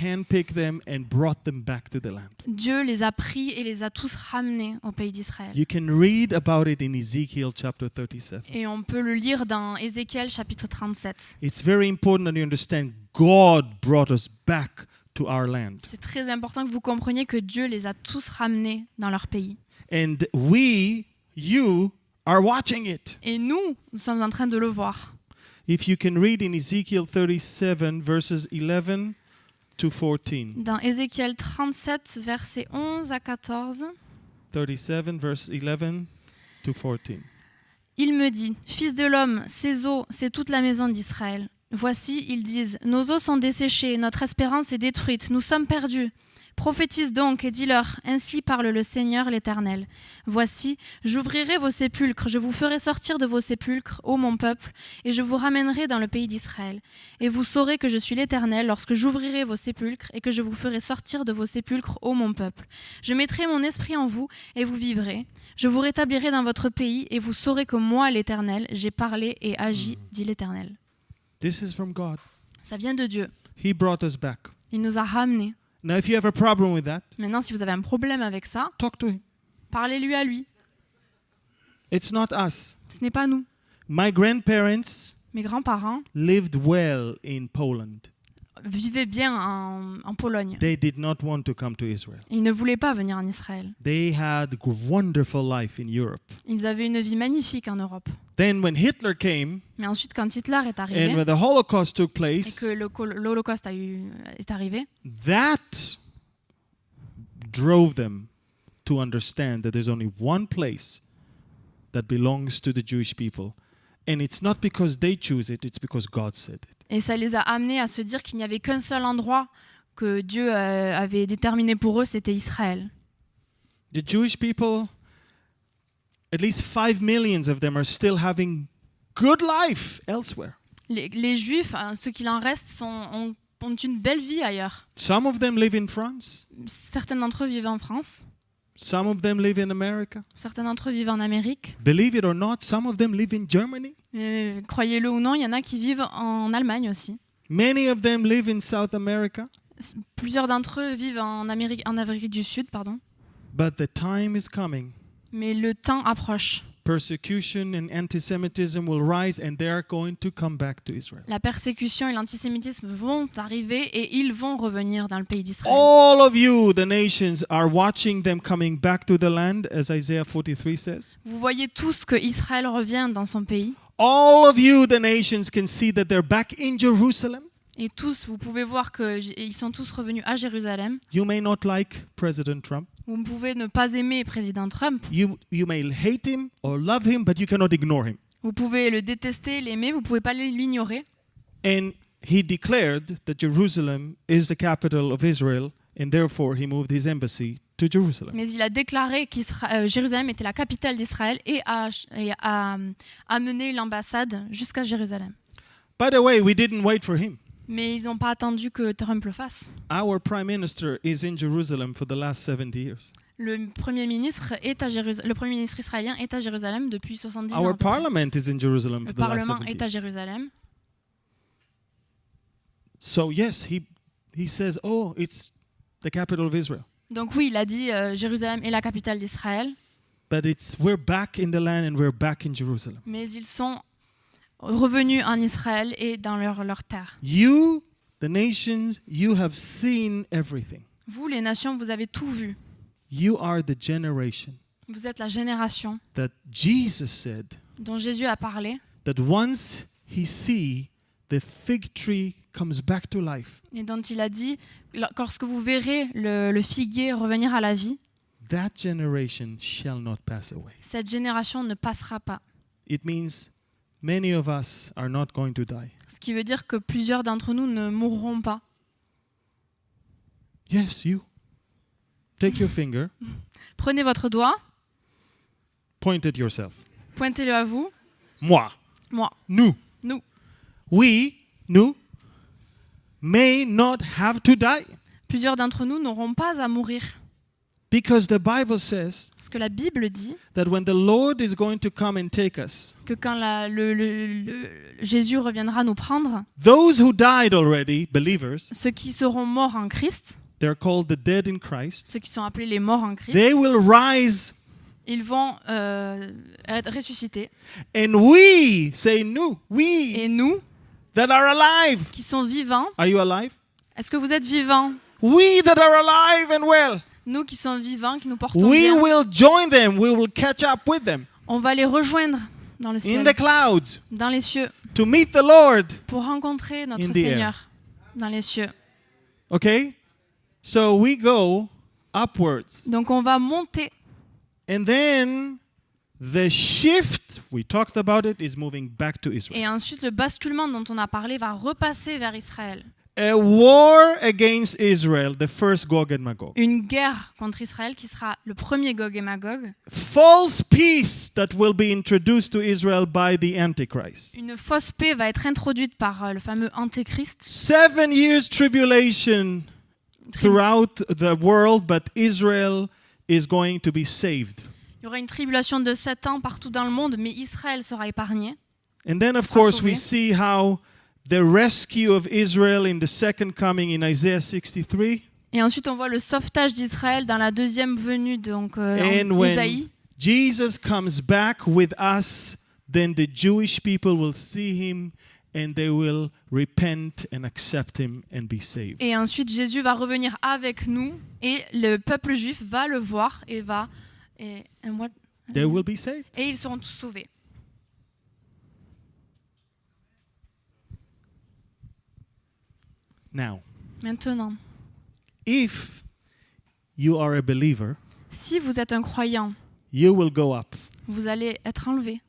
handpicked them and brought them back to the land. Dieu les a pris et les a tous ramenés au pays d'Israël. You can read about it in Ezekiel chapter 37. Et on peut le lire dans Ézéchiel chapitre 37. It's very important that you understand God brought us back to our land. C'est très important que vous compreniez que Dieu les a tous ramenés dans leur pays. And you are watching it. Et nous sommes en train de le voir. If you can read in Ezekiel 37 verses 11 to 14. Dans Ézéchiel 37, versets 11 à 14, 37 verse 11 to 14. il me dit, « Fils de l'homme, ces eaux, c'est toute la maison d'Israël. Voici, ils disent, nos eaux sont desséchées, notre espérance est détruite, nous sommes perdus. Prophétise donc et dis-leur, ainsi parle le Seigneur l'Éternel. Voici, j'ouvrirai vos sépulcres, je vous ferai sortir de vos sépulcres, ô mon peuple, et je vous ramènerai dans le pays d'Israël. Et vous saurez que je suis l'Éternel lorsque j'ouvrirai vos sépulcres et que je vous ferai sortir de vos sépulcres, ô mon peuple. Je mettrai mon esprit en vous et vous vivrez. Je vous rétablirai dans votre pays et vous saurez que moi, l'Éternel, j'ai parlé et agi, dit l'Éternel. » This is from God. Ça vient de Dieu. He brought us back. Il nous a ramenés. Now, if you have a problem with that, Maintenant, si vous avez un problème avec ça, talk to him. parlez-lui à lui. It's not us. Ce n'est pas nous. My grandparents Mes grands-parents lived well in Poland. vivaient bien en Pologne. They did not want to come to Israel. Ils ne voulaient pas venir en Israël. They had a wonderful life in Europe. Ils avaient une vie magnifique en Europe. Then when Hitler came Mais ensuite, quand Hitler est and arrivé when the Holocaust took et place, que l'Holocauste est arrivé, that drove them to understand that there's only one place that belongs to the Jewish people. And it's not because they choose it, it's because God said it. et ça les a amenés à se dire qu'il n'y avait qu'un seul endroit que Dieu avait déterminé pour eux, c'était Israël. The Jewish people, at least 5 million of them are still having good life elsewhere. Les Juifs, ceux qu'il en reste, ont une belle vie ailleurs. Some of them live in France. Certains d'entre eux vivent en France, Some of them live in America. certains d'entre eux vivent en Amérique. Believe it or not, some of them live in Germany. Croyez-le ou non, il y en a qui vivent en Allemagne aussi. Many of them live in South America. Plusieurs d'entre eux vivent en Amérique du Sud, pardon. But the time is coming. Mais le temps approche. Persecution and anti-Semitism will rise and they are going to come back to Israel. La persécution et l'antisémitisme vont arriver et ils vont revenir dans le pays d'Israël. All of you, the nations, are watching them coming back to the land, as Isaiah 43 says. Vous voyez tous que Israël revient dans son pays. All of you, the nations, can see that they're back in Jerusalem. Et tous, vous pouvez voir qu'ils sont tous revenus à Jérusalem. You may not like President Trump. Vous pouvez ne pas aimer président Trump. You may hate him or love him, but you cannot ignore him. Vous pouvez le détester, l'aimer, vous ne pouvez pas l'ignorer. And he declared that Jerusalem is the capital of Israel, and therefore he moved his embassy to Jerusalem. Mais il a déclaré que Jérusalem était la capitale d'Israël et a amené l'ambassade jusqu'à Jérusalem. By the way, we didn't wait for him. Mais ils n'ont pas attendu que Trump le fasse. Our prime minister is in Jerusalem for the last 70 years. Le premier ministre israélien est à Jérusalem depuis 70 ans. Our parliament is in Jerusalem Le for the last Parlement 70 est à years. Jérusalem. So yes, he says, oh, it's the capital of Israel. Donc oui, il a dit Jérusalem est la capitale d'Israël, But we're back in the land and we're back in Jerusalem. mais ils sont revenus en Israël et dans leur terre. You, the nations, you have seen everything. Vous, les nations, vous avez tout vu. You are the generation Vous êtes la génération that Jesus said dont Jésus a parlé that once he see the fig tree comes back to life, et dont il a dit, lorsque vous verrez le figuier revenir à la vie, that generation shall not pass away. cette génération ne passera pas. It means many of us are not going to die. Ce qui veut dire que plusieurs d'entre nous ne mourront pas. Yes, you. Take your finger, Prenez votre doigt, point at yourself. pointez-le à vous. Moi. Moi, Nous. nous. Nous, may not have to die Plusieurs d'entre nous n'auront pas à mourir. Because the Bible says Parce que la Bible dit that when the Lord is going to come and take us, que quand Jésus reviendra nous prendre, those who died already, believers, ceux qui seront morts en Christ, they're called the dead in Christ, ceux qui sont appelés les morts en Christ, they will rise, ils vont être ressuscités. and we, say nous, we Et nous, that are alive. qui sont vivants, Are you alive? est-ce que vous êtes vivants? We that are alive and well, Nous qui sommes vivants, qui nous portons we bien, will join them, we will catch up with them on va les rejoindre dans le in ciel, the clouds dans les cieux, to meet the Lord. pour rencontrer In notre the air. Seigneur dans les cieux. Okay? So we go upwards. Donc on va monter. And then the shift, we talked about it, is moving back to Israel. Et ensuite, le basculement dont on a parlé va repasser vers Israël. A war against Israel, the first Gog and Magog. Une guerre contre Israël qui sera le premier Gog et Magog. False peace that will be introduced to Israel by the Antichrist. Une fausse paix va être introduite par le fameux Antéchrist. 7 years tribulation throughout the world, but Israel is going to be saved. Il y aura une tribulation de 7 ans partout dans le monde, mais Israël sera épargné. And then, of Sera course, sauvé. we see how the rescue of Israel in the second coming in Isaiah 63. Et ensuite, on voit le sauvetage d'Israël dans la deuxième venue, donc And en when Isaïe. Jesus comes back with us, then the Jewish people will see him and they will repent and accept him and be saved. Et ensuite, Jésus va revenir avec nous et le peuple juif va le voir et va... They will be saved. Et ils seront tous sauvés. Now, Maintenant, if you are a believer, si vous êtes un croyant, you will go up. vous allez être enlevé.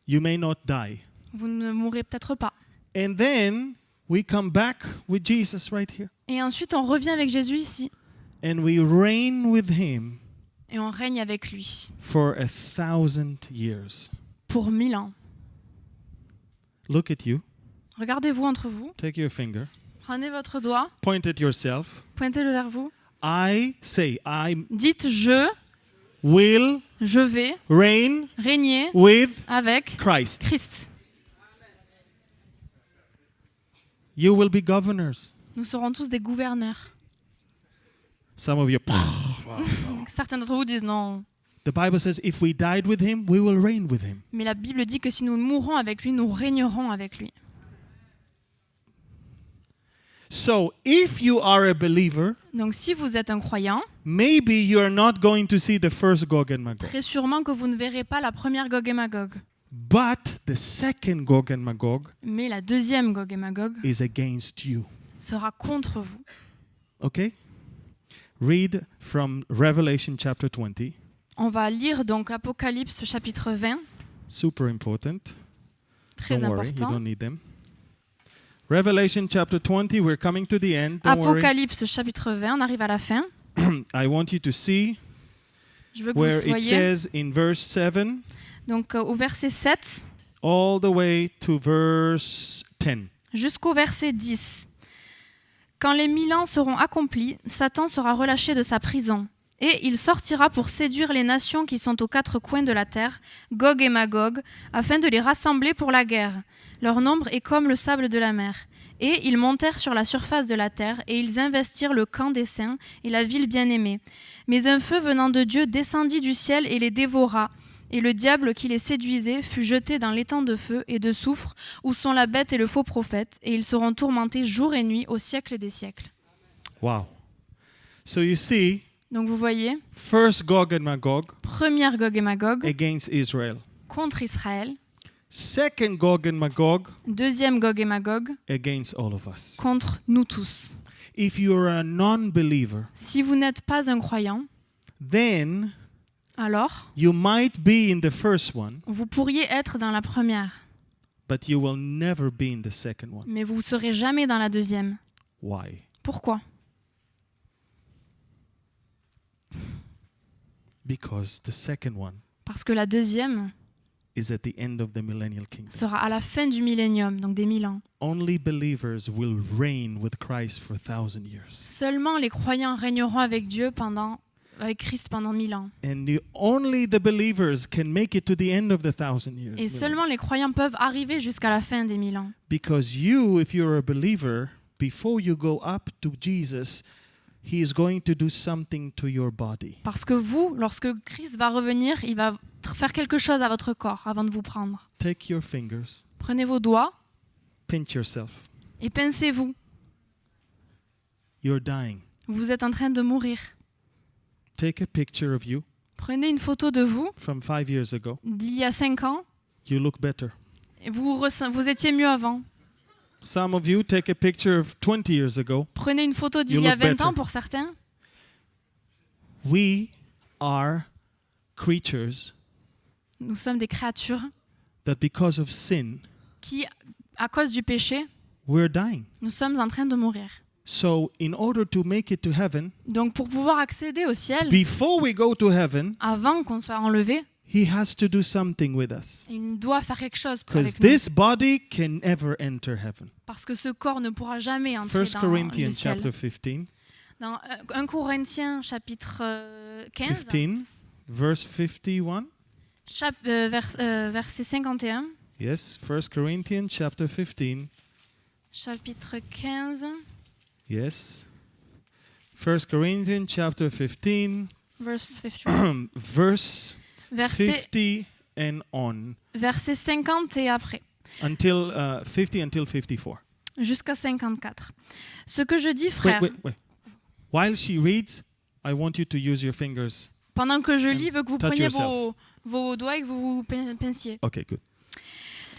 You may not die. Vous ne mourrez peut-être pas. And then we come back with Jesus right here. Et ensuite, on revient avec Jésus ici. And we reign with him Et on règne avec lui for 1,000 years. pour 1000 ans. Look at you. Regardez-vous entre vous. Take your finger. Prenez votre doigt. Point at yourself. Pointez-le vers vous. I Dites je will vais reign régner with avec Christ. Christ. You will be governors. Nous serons tous des gouverneurs. Some of you. Certains d'entre vous disent non. The Bible says if we died with him, we will reign with him. Mais la Bible dit que si nous mourrons avec lui, nous régnerons avec lui. So if you are a believer, Donc si vous êtes un croyant, maybe you are not going to see the first Gog and Magog. très sûrement que vous ne verrez pas la première Gog et Magog. But the second Gog and Magog Mais la deuxième Gog et Magog is against you. sera contre vous. Okay? Read from Revelation chapter 20. On va lire donc Apocalypse chapitre 20, Super important. très Don't worry, you important. don't need them. Revelation chapter 20, we're coming to the end. Don't worry. Apocalypse chapitre 20, on arrive à la fin. I want you to see Je veux que where vous it voyez says in verse 7 donc au verset 7 all the way to verse 10. jusqu'au verset 10. Quand les 1000 ans seront accomplis, Satan sera relâché de sa prison. Et il sortira pour séduire les nations qui sont aux quatre coins de la terre, Gog et Magog, afin de les rassembler pour la guerre. Leur nombre est comme le sable de la mer. Et ils montèrent sur la surface de la terre, et ils investirent le camp des saints et la ville bien-aimée. Mais un feu venant de Dieu descendit du ciel et les dévora. Et le diable qui les séduisait fut jeté dans l'étang de feu et de soufre, où sont la bête et le faux prophète, et ils seront tourmentés jour et nuit au siècle des siècles. Wow. So you see, Donc vous voyez, first Gog and Magog première Gog et Magog against Israel. contre Israël, Second Gog and Magog deuxième Gog et Magog against all of us. contre nous tous. If you are a non-believer, Si vous n'êtes pas un croyant, then alors you might be in the first one, vous pourriez être dans la première, but you will never be in the second one. mais vous ne serez jamais dans la deuxième. Why? Pourquoi ? Because the second one Parce que la deuxième is at the end of the millennial kingdom. sera à la fin du millénium, donc des 1000 ans. Only believers will reign with Christ for 1,000 years. Seulement les croyants régneront avec Dieu pendant avec Christ pendant 1000 ans. And only the believers can make it to the end of the 1,000 years. Et seulement les croyants peuvent arriver jusqu'à la fin des 1000 ans. Because you, if you're a believer, before you go up to Jesus, He is going to do something to your body. Parce que vous, lorsque Christ va revenir, il va faire quelque chose à votre corps avant de vous prendre. Take your fingers, Prenez vos doigts pinch yourself. et pincez-vous. You're dying. Vous êtes en train de mourir. Take a picture of you Prenez une photo de vous from 5 years ago. d'il y a 5 ans You look better. et vous étiez mieux avant. Some of you take a picture of 20 years ago. Prenez une photo d'il You y a look 20 better. ans pour certains. We are creatures Nous sommes des créatures that because of sin, qui, à cause du péché, we're dying. nous sommes en train de mourir. So in order to make it to heaven, Donc pour pouvoir accéder au ciel, before we go to heaven, avant qu'on soit enlevé, He has to do something with us. il doit faire quelque chose Because avec nous. this body can never enter heaven. Parce que ce corps ne pourra jamais entrer 1 dans Corinthians le ciel. chapter 15, Dans 1 Corinthiens chapitre 15, 15, verse 51. verset 51, Yes, 1 Corinthians chapter 15. chapitre 15, Yes. 1 Corinthians chapter 15, verse 50, verse verset 50 and on. verset 50 et après, Until 50 until 54. jusqu'à 54. Ce que je dis, frère, Wait. While she reads, I want you to use your fingers. pendant que je lis, je veux que vous Touch preniez yourself. vos doigts et que vous vous pinciez. Okay, good.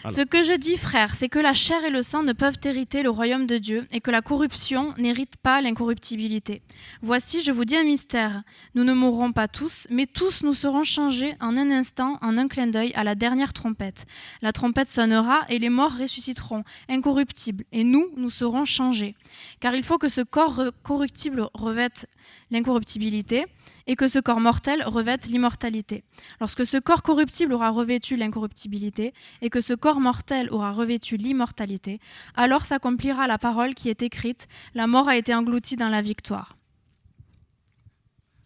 Alors. Ce que je dis, frère, c'est que la chair et le sang ne peuvent hériter le royaume de Dieu et que la corruption n'hérite pas l'incorruptibilité. Voici, je vous dis un mystère. Nous ne mourrons pas tous, mais tous nous serons changés en un instant, en un clin d'œil, à la dernière trompette. La trompette sonnera et les morts ressusciteront, incorruptibles, et nous serons changés. Car il faut que ce corps corruptible revête l'incorruptibilité et que ce corps mortel revête l'immortalité. Lorsque ce corps corruptible aura revêtu l'incorruptibilité et que ce corps mortel aura revêtu l'immortalité, alors s'accomplira la parole qui est écrite, la mort a été engloutie dans la victoire.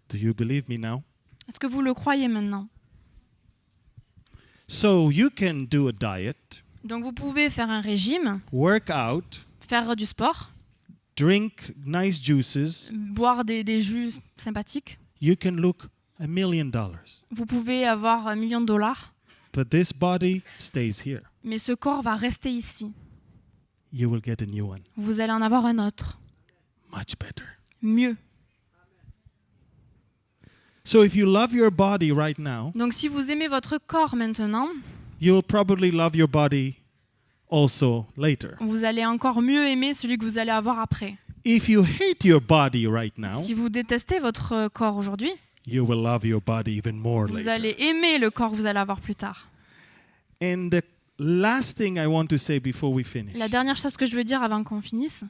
Do you believe me now? Est-ce que vous le croyez maintenant? So you can do a diet, Donc vous pouvez faire un régime, work out, faire du sport, drink nice juices. boire des jus sympathiques. You can look $1 million. Vous pouvez avoir $1 million, But this body stays here. mais ce corps va rester ici. You will get a new one. Vous allez en avoir un autre, Much better. mieux. So if you love your body right now, Donc si vous aimez votre corps maintenant, you will probably love your body also later. vous allez encore mieux aimer celui que vous allez avoir après. If you hate your body right now, Si vous détestez votre corps aujourd'hui, you will love your body even more vous later. allez aimer le corps que vous allez avoir plus tard. And the last thing I want to say before we finish. La dernière chose que je veux dire avant qu'on finisse,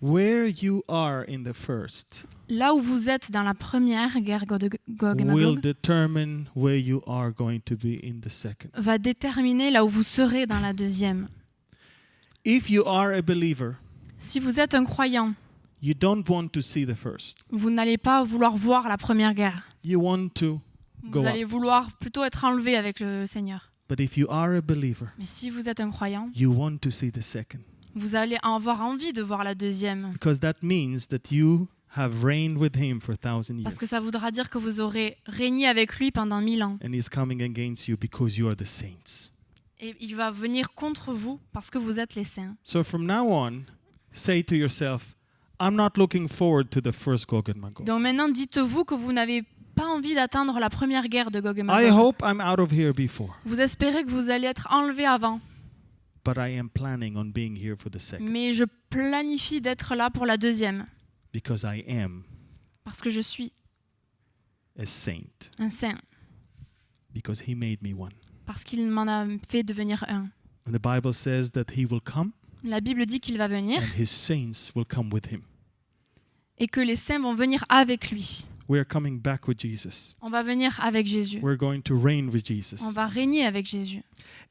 Where you are in the first là où vous êtes dans la première guerre de Gog et will Magog, determine where you are going to be in the second. va déterminer là où vous serez dans la deuxième. If you are a believer, Si vous êtes un croyant, you don't want to see the first. vous n'allez pas vouloir voir la première guerre. You want to go Vous up. allez vouloir plutôt être enlevé avec le Seigneur. But if you are a believer, Mais si vous êtes un croyant, you want to see the second. vous allez avoir envie de voir la deuxième. Because that means that you have reigned with him for 1,000 years. Parce que ça voudra dire que vous aurez régné avec lui pendant 1000 ans. And he's coming against you because you are the saints. Et il va venir contre vous parce que vous êtes les saints. So from now on, say to yourself, I'm not looking forward to the first Gog and Magog. Donc maintenant, dites-vous que vous n'avez pas envie d'attendre la première guerre de Gog et I Magog. hope I'm out of here before, Vous espérez que vous allez être enlevé avant. but I am planning on being here for the second Mais je planifie d'être là pour la deuxième. because I am Parce que je suis a saint, un saint. because he made me one. Parce qu'il m'en a fait devenir un. And the Bible says that he will come La Bible dit qu'il va venir and his saints will come with him. et que les saints vont venir avec lui. We are coming back with Jesus. On va venir avec Jésus. We're going to reign with On Jesus. va régner avec Jésus.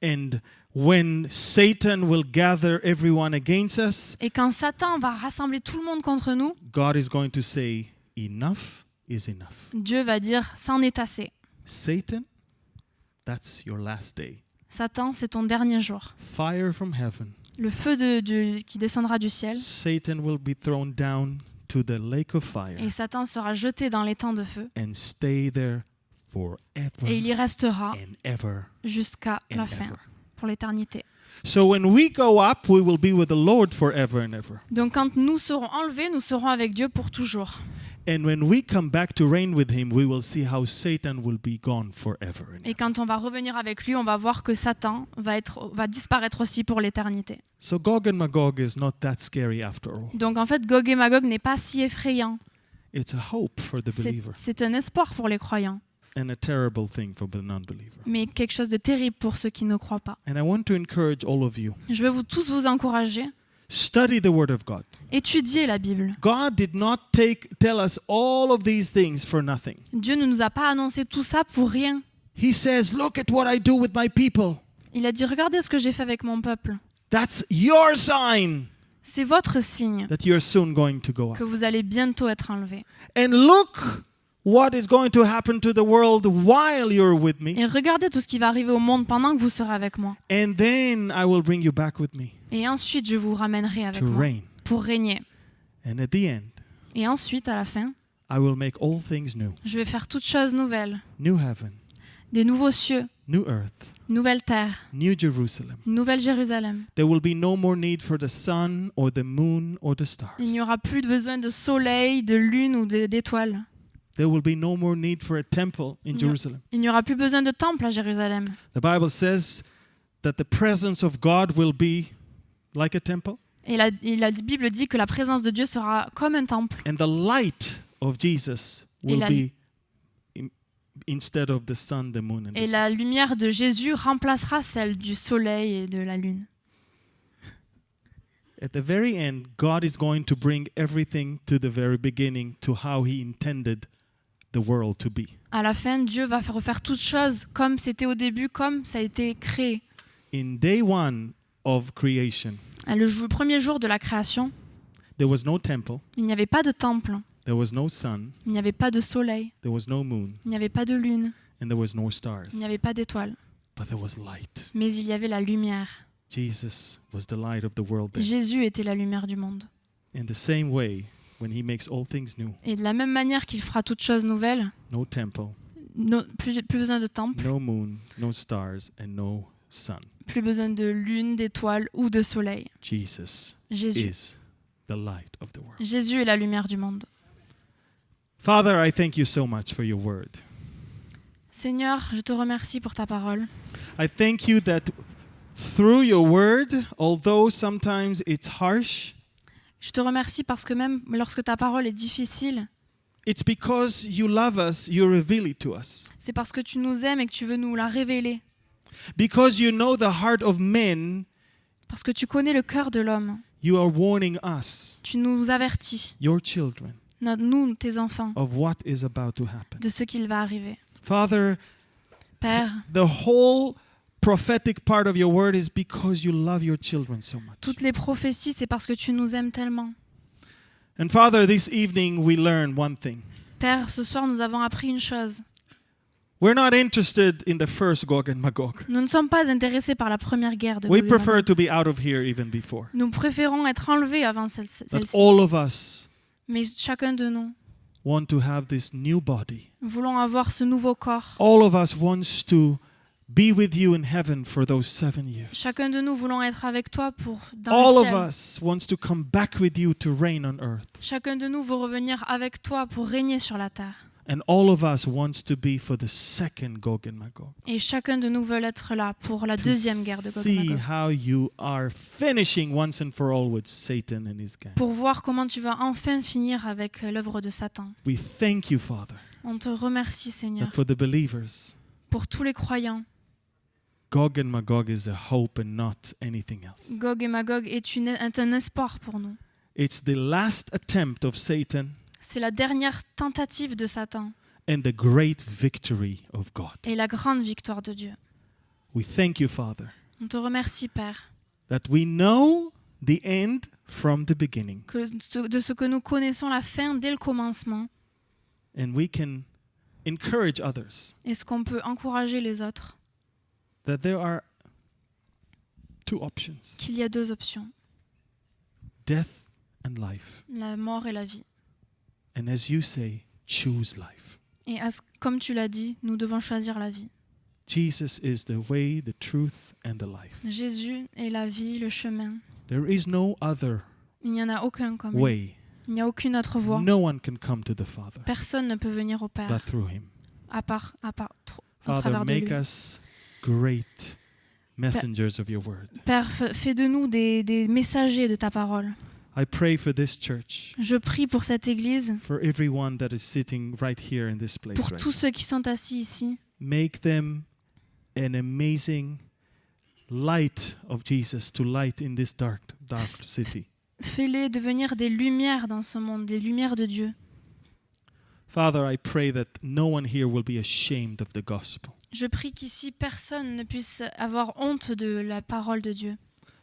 And when Satan will gather everyone against us, Et quand Satan va rassembler tout le monde contre nous, God is going to say, enough is enough. Dieu va dire « c'en est assez ». Satan, that's your last day. Satan, c'est ton dernier jour. Fire from heaven. Le feu qui descendra du ciel, Satan will be thrown down to the lake of fire et Satan sera jeté dans l'étang de feu, and stay there forever et il y restera and ever jusqu'à and la fin, ever. pour l'éternité. So when we go up, we will be with the Lord forever and ever. Donc quand nous serons enlevés, nous serons avec Dieu pour toujours. And when we come back to reign with him, we will see how Satan will be gone forever and Et ever. quand on va revenir avec lui, on va voir que Satan va disparaître aussi pour l'éternité. So Gog and Magog is not that scary after all. Donc en fait, Gog et Magog n'est pas si effrayant. It's a hope for the believer C'est un espoir pour les croyants, and a terrible thing for the non-believer. mais quelque chose de terrible pour ceux qui ne croient pas. And I want to encourage all of you. Je veux tous vous encourager. Study the Word of God. Étudiez la Bible. God did not tell us all of these things for nothing. Dieu ne nous a pas annoncé tout ça pour rien. He says, look at what I do with my people. Il a dit, regardez ce que j'ai fait avec mon peuple. That's your sign C'est votre signe that you're soon going to go up. que vous allez bientôt être enlevé. And look what is going to happen to the world while you're with me. Et regardez tout ce qui va arriver au monde pendant que vous serez avec moi. And then I will bring you back with me Et ensuite, je vous ramènerai avec to moi reign. pour régner. And at the end, Et ensuite, à la fin, I will make all things new. je vais faire toutes choses nouvelles. New heaven, Des nouveaux cieux, new earth, nouvelle terre, new Jerusalem. une nouvelle Jérusalem. There will be no more need for the sun or the moon or the stars. Il n'y aura plus besoin de soleil, de lune ou d'étoiles. There will be no more need for a temple in Jerusalem. Il n'y aura plus besoin de temple à Jérusalem. The Bible says that the presence of God will be like a temple, Et la Bible dit que la présence de Dieu sera comme un temple. and the light of Jesus will la- be instead of the sun, the moon, and the Et stars. la lumière de Jésus remplacera celle du soleil et de la lune. At the very end, God is going to bring everything to the very beginning, to how He intended the world to be. À la fin, Dieu va refaire toutes choses comme c'était au début, comme ça a été créé. In day one of creation, Le premier jour de la création, there was no temple, il n'y avait pas de temple, there was no sun, il n'y avait pas de soleil, there was no moon, il n'y avait pas de lune, and there was no stars. il n'y avait pas d'étoiles. But there was light. Mais il y avait la lumière. Jesus was the light of the world then. Jésus était la lumière du monde. In the same way, when He makes all things new, Et de la même manière qu'il fera toutes choses nouvelles, no temple, plus besoin de temple, no moon, no stars, and no sun. plus besoin de lune, d'étoiles ou de soleil. Jesus Jésus. is the light of the world. Jésus est la lumière du monde. Father, I thank you so much for your word. Seigneur, je te remercie pour ta parole. I thank you that through your word, although sometimes it's harsh, Je te remercie parce que même lorsque ta parole est difficile, it's because you love us, you reveal it to us. c'est parce que tu nous aimes et que tu veux nous la révéler. Because you know the heart of men, Parce que tu connais le cœur de l'homme. you are warning us, Tu nous avertis, your children, nous, tes enfants, of what is about to happen. de ce qu'il va arriver. Father, Père, the whole prophetic part of your word is because you love your children so much. toutes les prophéties, c'est parce que tu nous aimes tellement. And Father, this evening we learn one thing. Père, ce soir, nous avons appris une chose. We're not interested in the first Gog and Magog. Nous ne sommes pas intéressés par la première guerre de We Gog et Magog. prefer to be out of here even before. Nous préférons être enlevés avant But celle-ci. all of us Mais chacun de nous want to have this new body. voulons avoir ce nouveau corps. All of us wants to be with you in heaven for those 7 years. Chacun de nous voulons être avec toi dans All le of ciel. us wants to come back with you to reign on earth. Chacun de nous veut revenir avec toi pour régner sur la terre. And all of us wants to be for the second Gog and Magog. Et chacun de nous veut être là pour la To deuxième guerre de Gog et see Magog. how you are finishing once and for all with Satan and his gang. Pour voir comment tu vas enfin finir avec l'œuvre de Satan. We thank you, Father, On te remercie, Seigneur, that for the believers, pour tous les croyants. Gog and Magog is a hope and not anything else. Gog et Magog est un espoir pour nous. It's the last attempt of Satan C'est la dernière tentative de Satan and the great victory of God. et la grande victoire de Dieu. We thank you, Father, On te remercie, Père, that we know the end from the beginning, de ce que nous connaissons la fin dès le commencement and we can encourage others et ce qu'on peut encourager les autres, that there are two options, qu'il y a deux options, death and life. la mort et la vie. And as you say, choose life. Et comme tu l'as dit, nous devons choisir la vie. Jesus is the way, the truth, and the life. Jésus est la vie, le chemin. There is no other Il n'y en a aucun comme lui. way. Il n'y a aucune autre voie. No one can come to the Father Personne ne peut venir au but Père through him. à Father, travers de make lui. us great messengers of your word. Père, fais de nous des messagers de ta parole. I pray for this church, Je prie pour cette église, for everyone that is sitting right here in this place pour right tous now. ceux qui sont assis ici. Make them an amazing light of Jesus to light in this dark city. Fais-les devenir des lumières dans ce monde, des lumières de Dieu. Father, I pray that no one here will be ashamed of the gospel. Je prie qu'ici, personne ne puisse avoir honte de la parole de Dieu.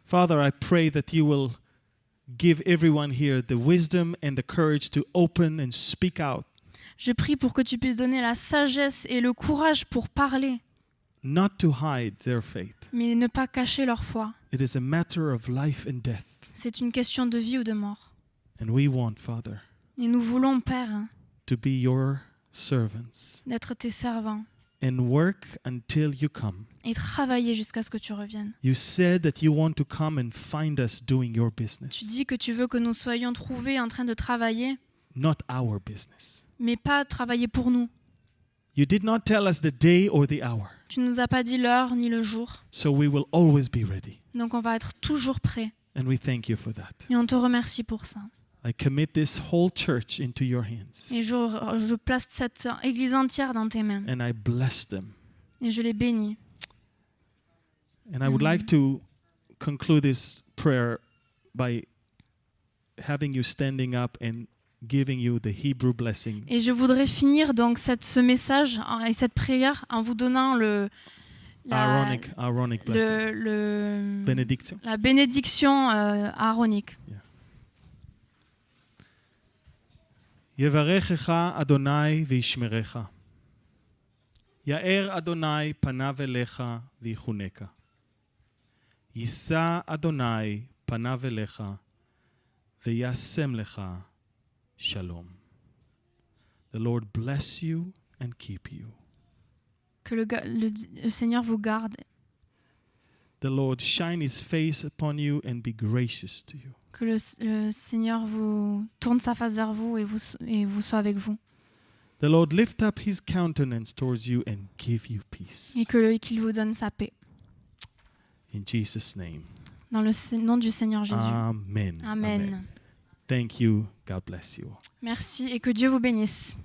Father, I pray that you will give everyone here the wisdom and the courage to open and speak out, Je prie pour que tu puisses donner la sagesse et le courage pour parler, not to hide their faith. mais ne pas cacher leur foi. It is a matter of life and death. C'est une question de vie ou de mort. And we want, Father, Et nous voulons, Père, to be your servants d'être tes servants and work until you come. et travailler jusqu'à ce que tu reviennes. You said that you want to come and find us doing your Tu business, dis que tu veux que nous soyons trouvés en train de travailler, not our business. mais pas travailler pour nous. You did not tell us the day or the hour, Tu ne nous as pas dit l'heure ni le jour. so we will always be ready. Donc on va être toujours prêts. And we thank you for that. Et on te remercie pour ça. I commit this whole church into your hands, Et je place cette église entière dans tes mains. and I bless them. Et je les bénis. And I would like to conclude this prayer by having you standing up and giving you the Hebrew blessing. Et je voudrais finir donc ce message et cette prière en vous donnant Aaronic blessing. Benediction. la bénédiction aaronique. יברכך אדוני וישמרך. יאר אדוני פניו אליך ויחונקה. יישא אדוני פניו אליך וישם לך שלום. The Lord bless you and keep you. Que le Seigneur vous garde. The Lord shine his face upon you and be gracious to you. Que le Seigneur vous tourne sa face vers vous et vous soit avec vous. The Lord lift up his countenance towards you and give you peace. Et qu'il vous donne sa paix. In Jesus' name. Dans le nom du Seigneur Jésus. Amen. Amen. Thank you. God bless you. Merci et que Dieu vous bénisse.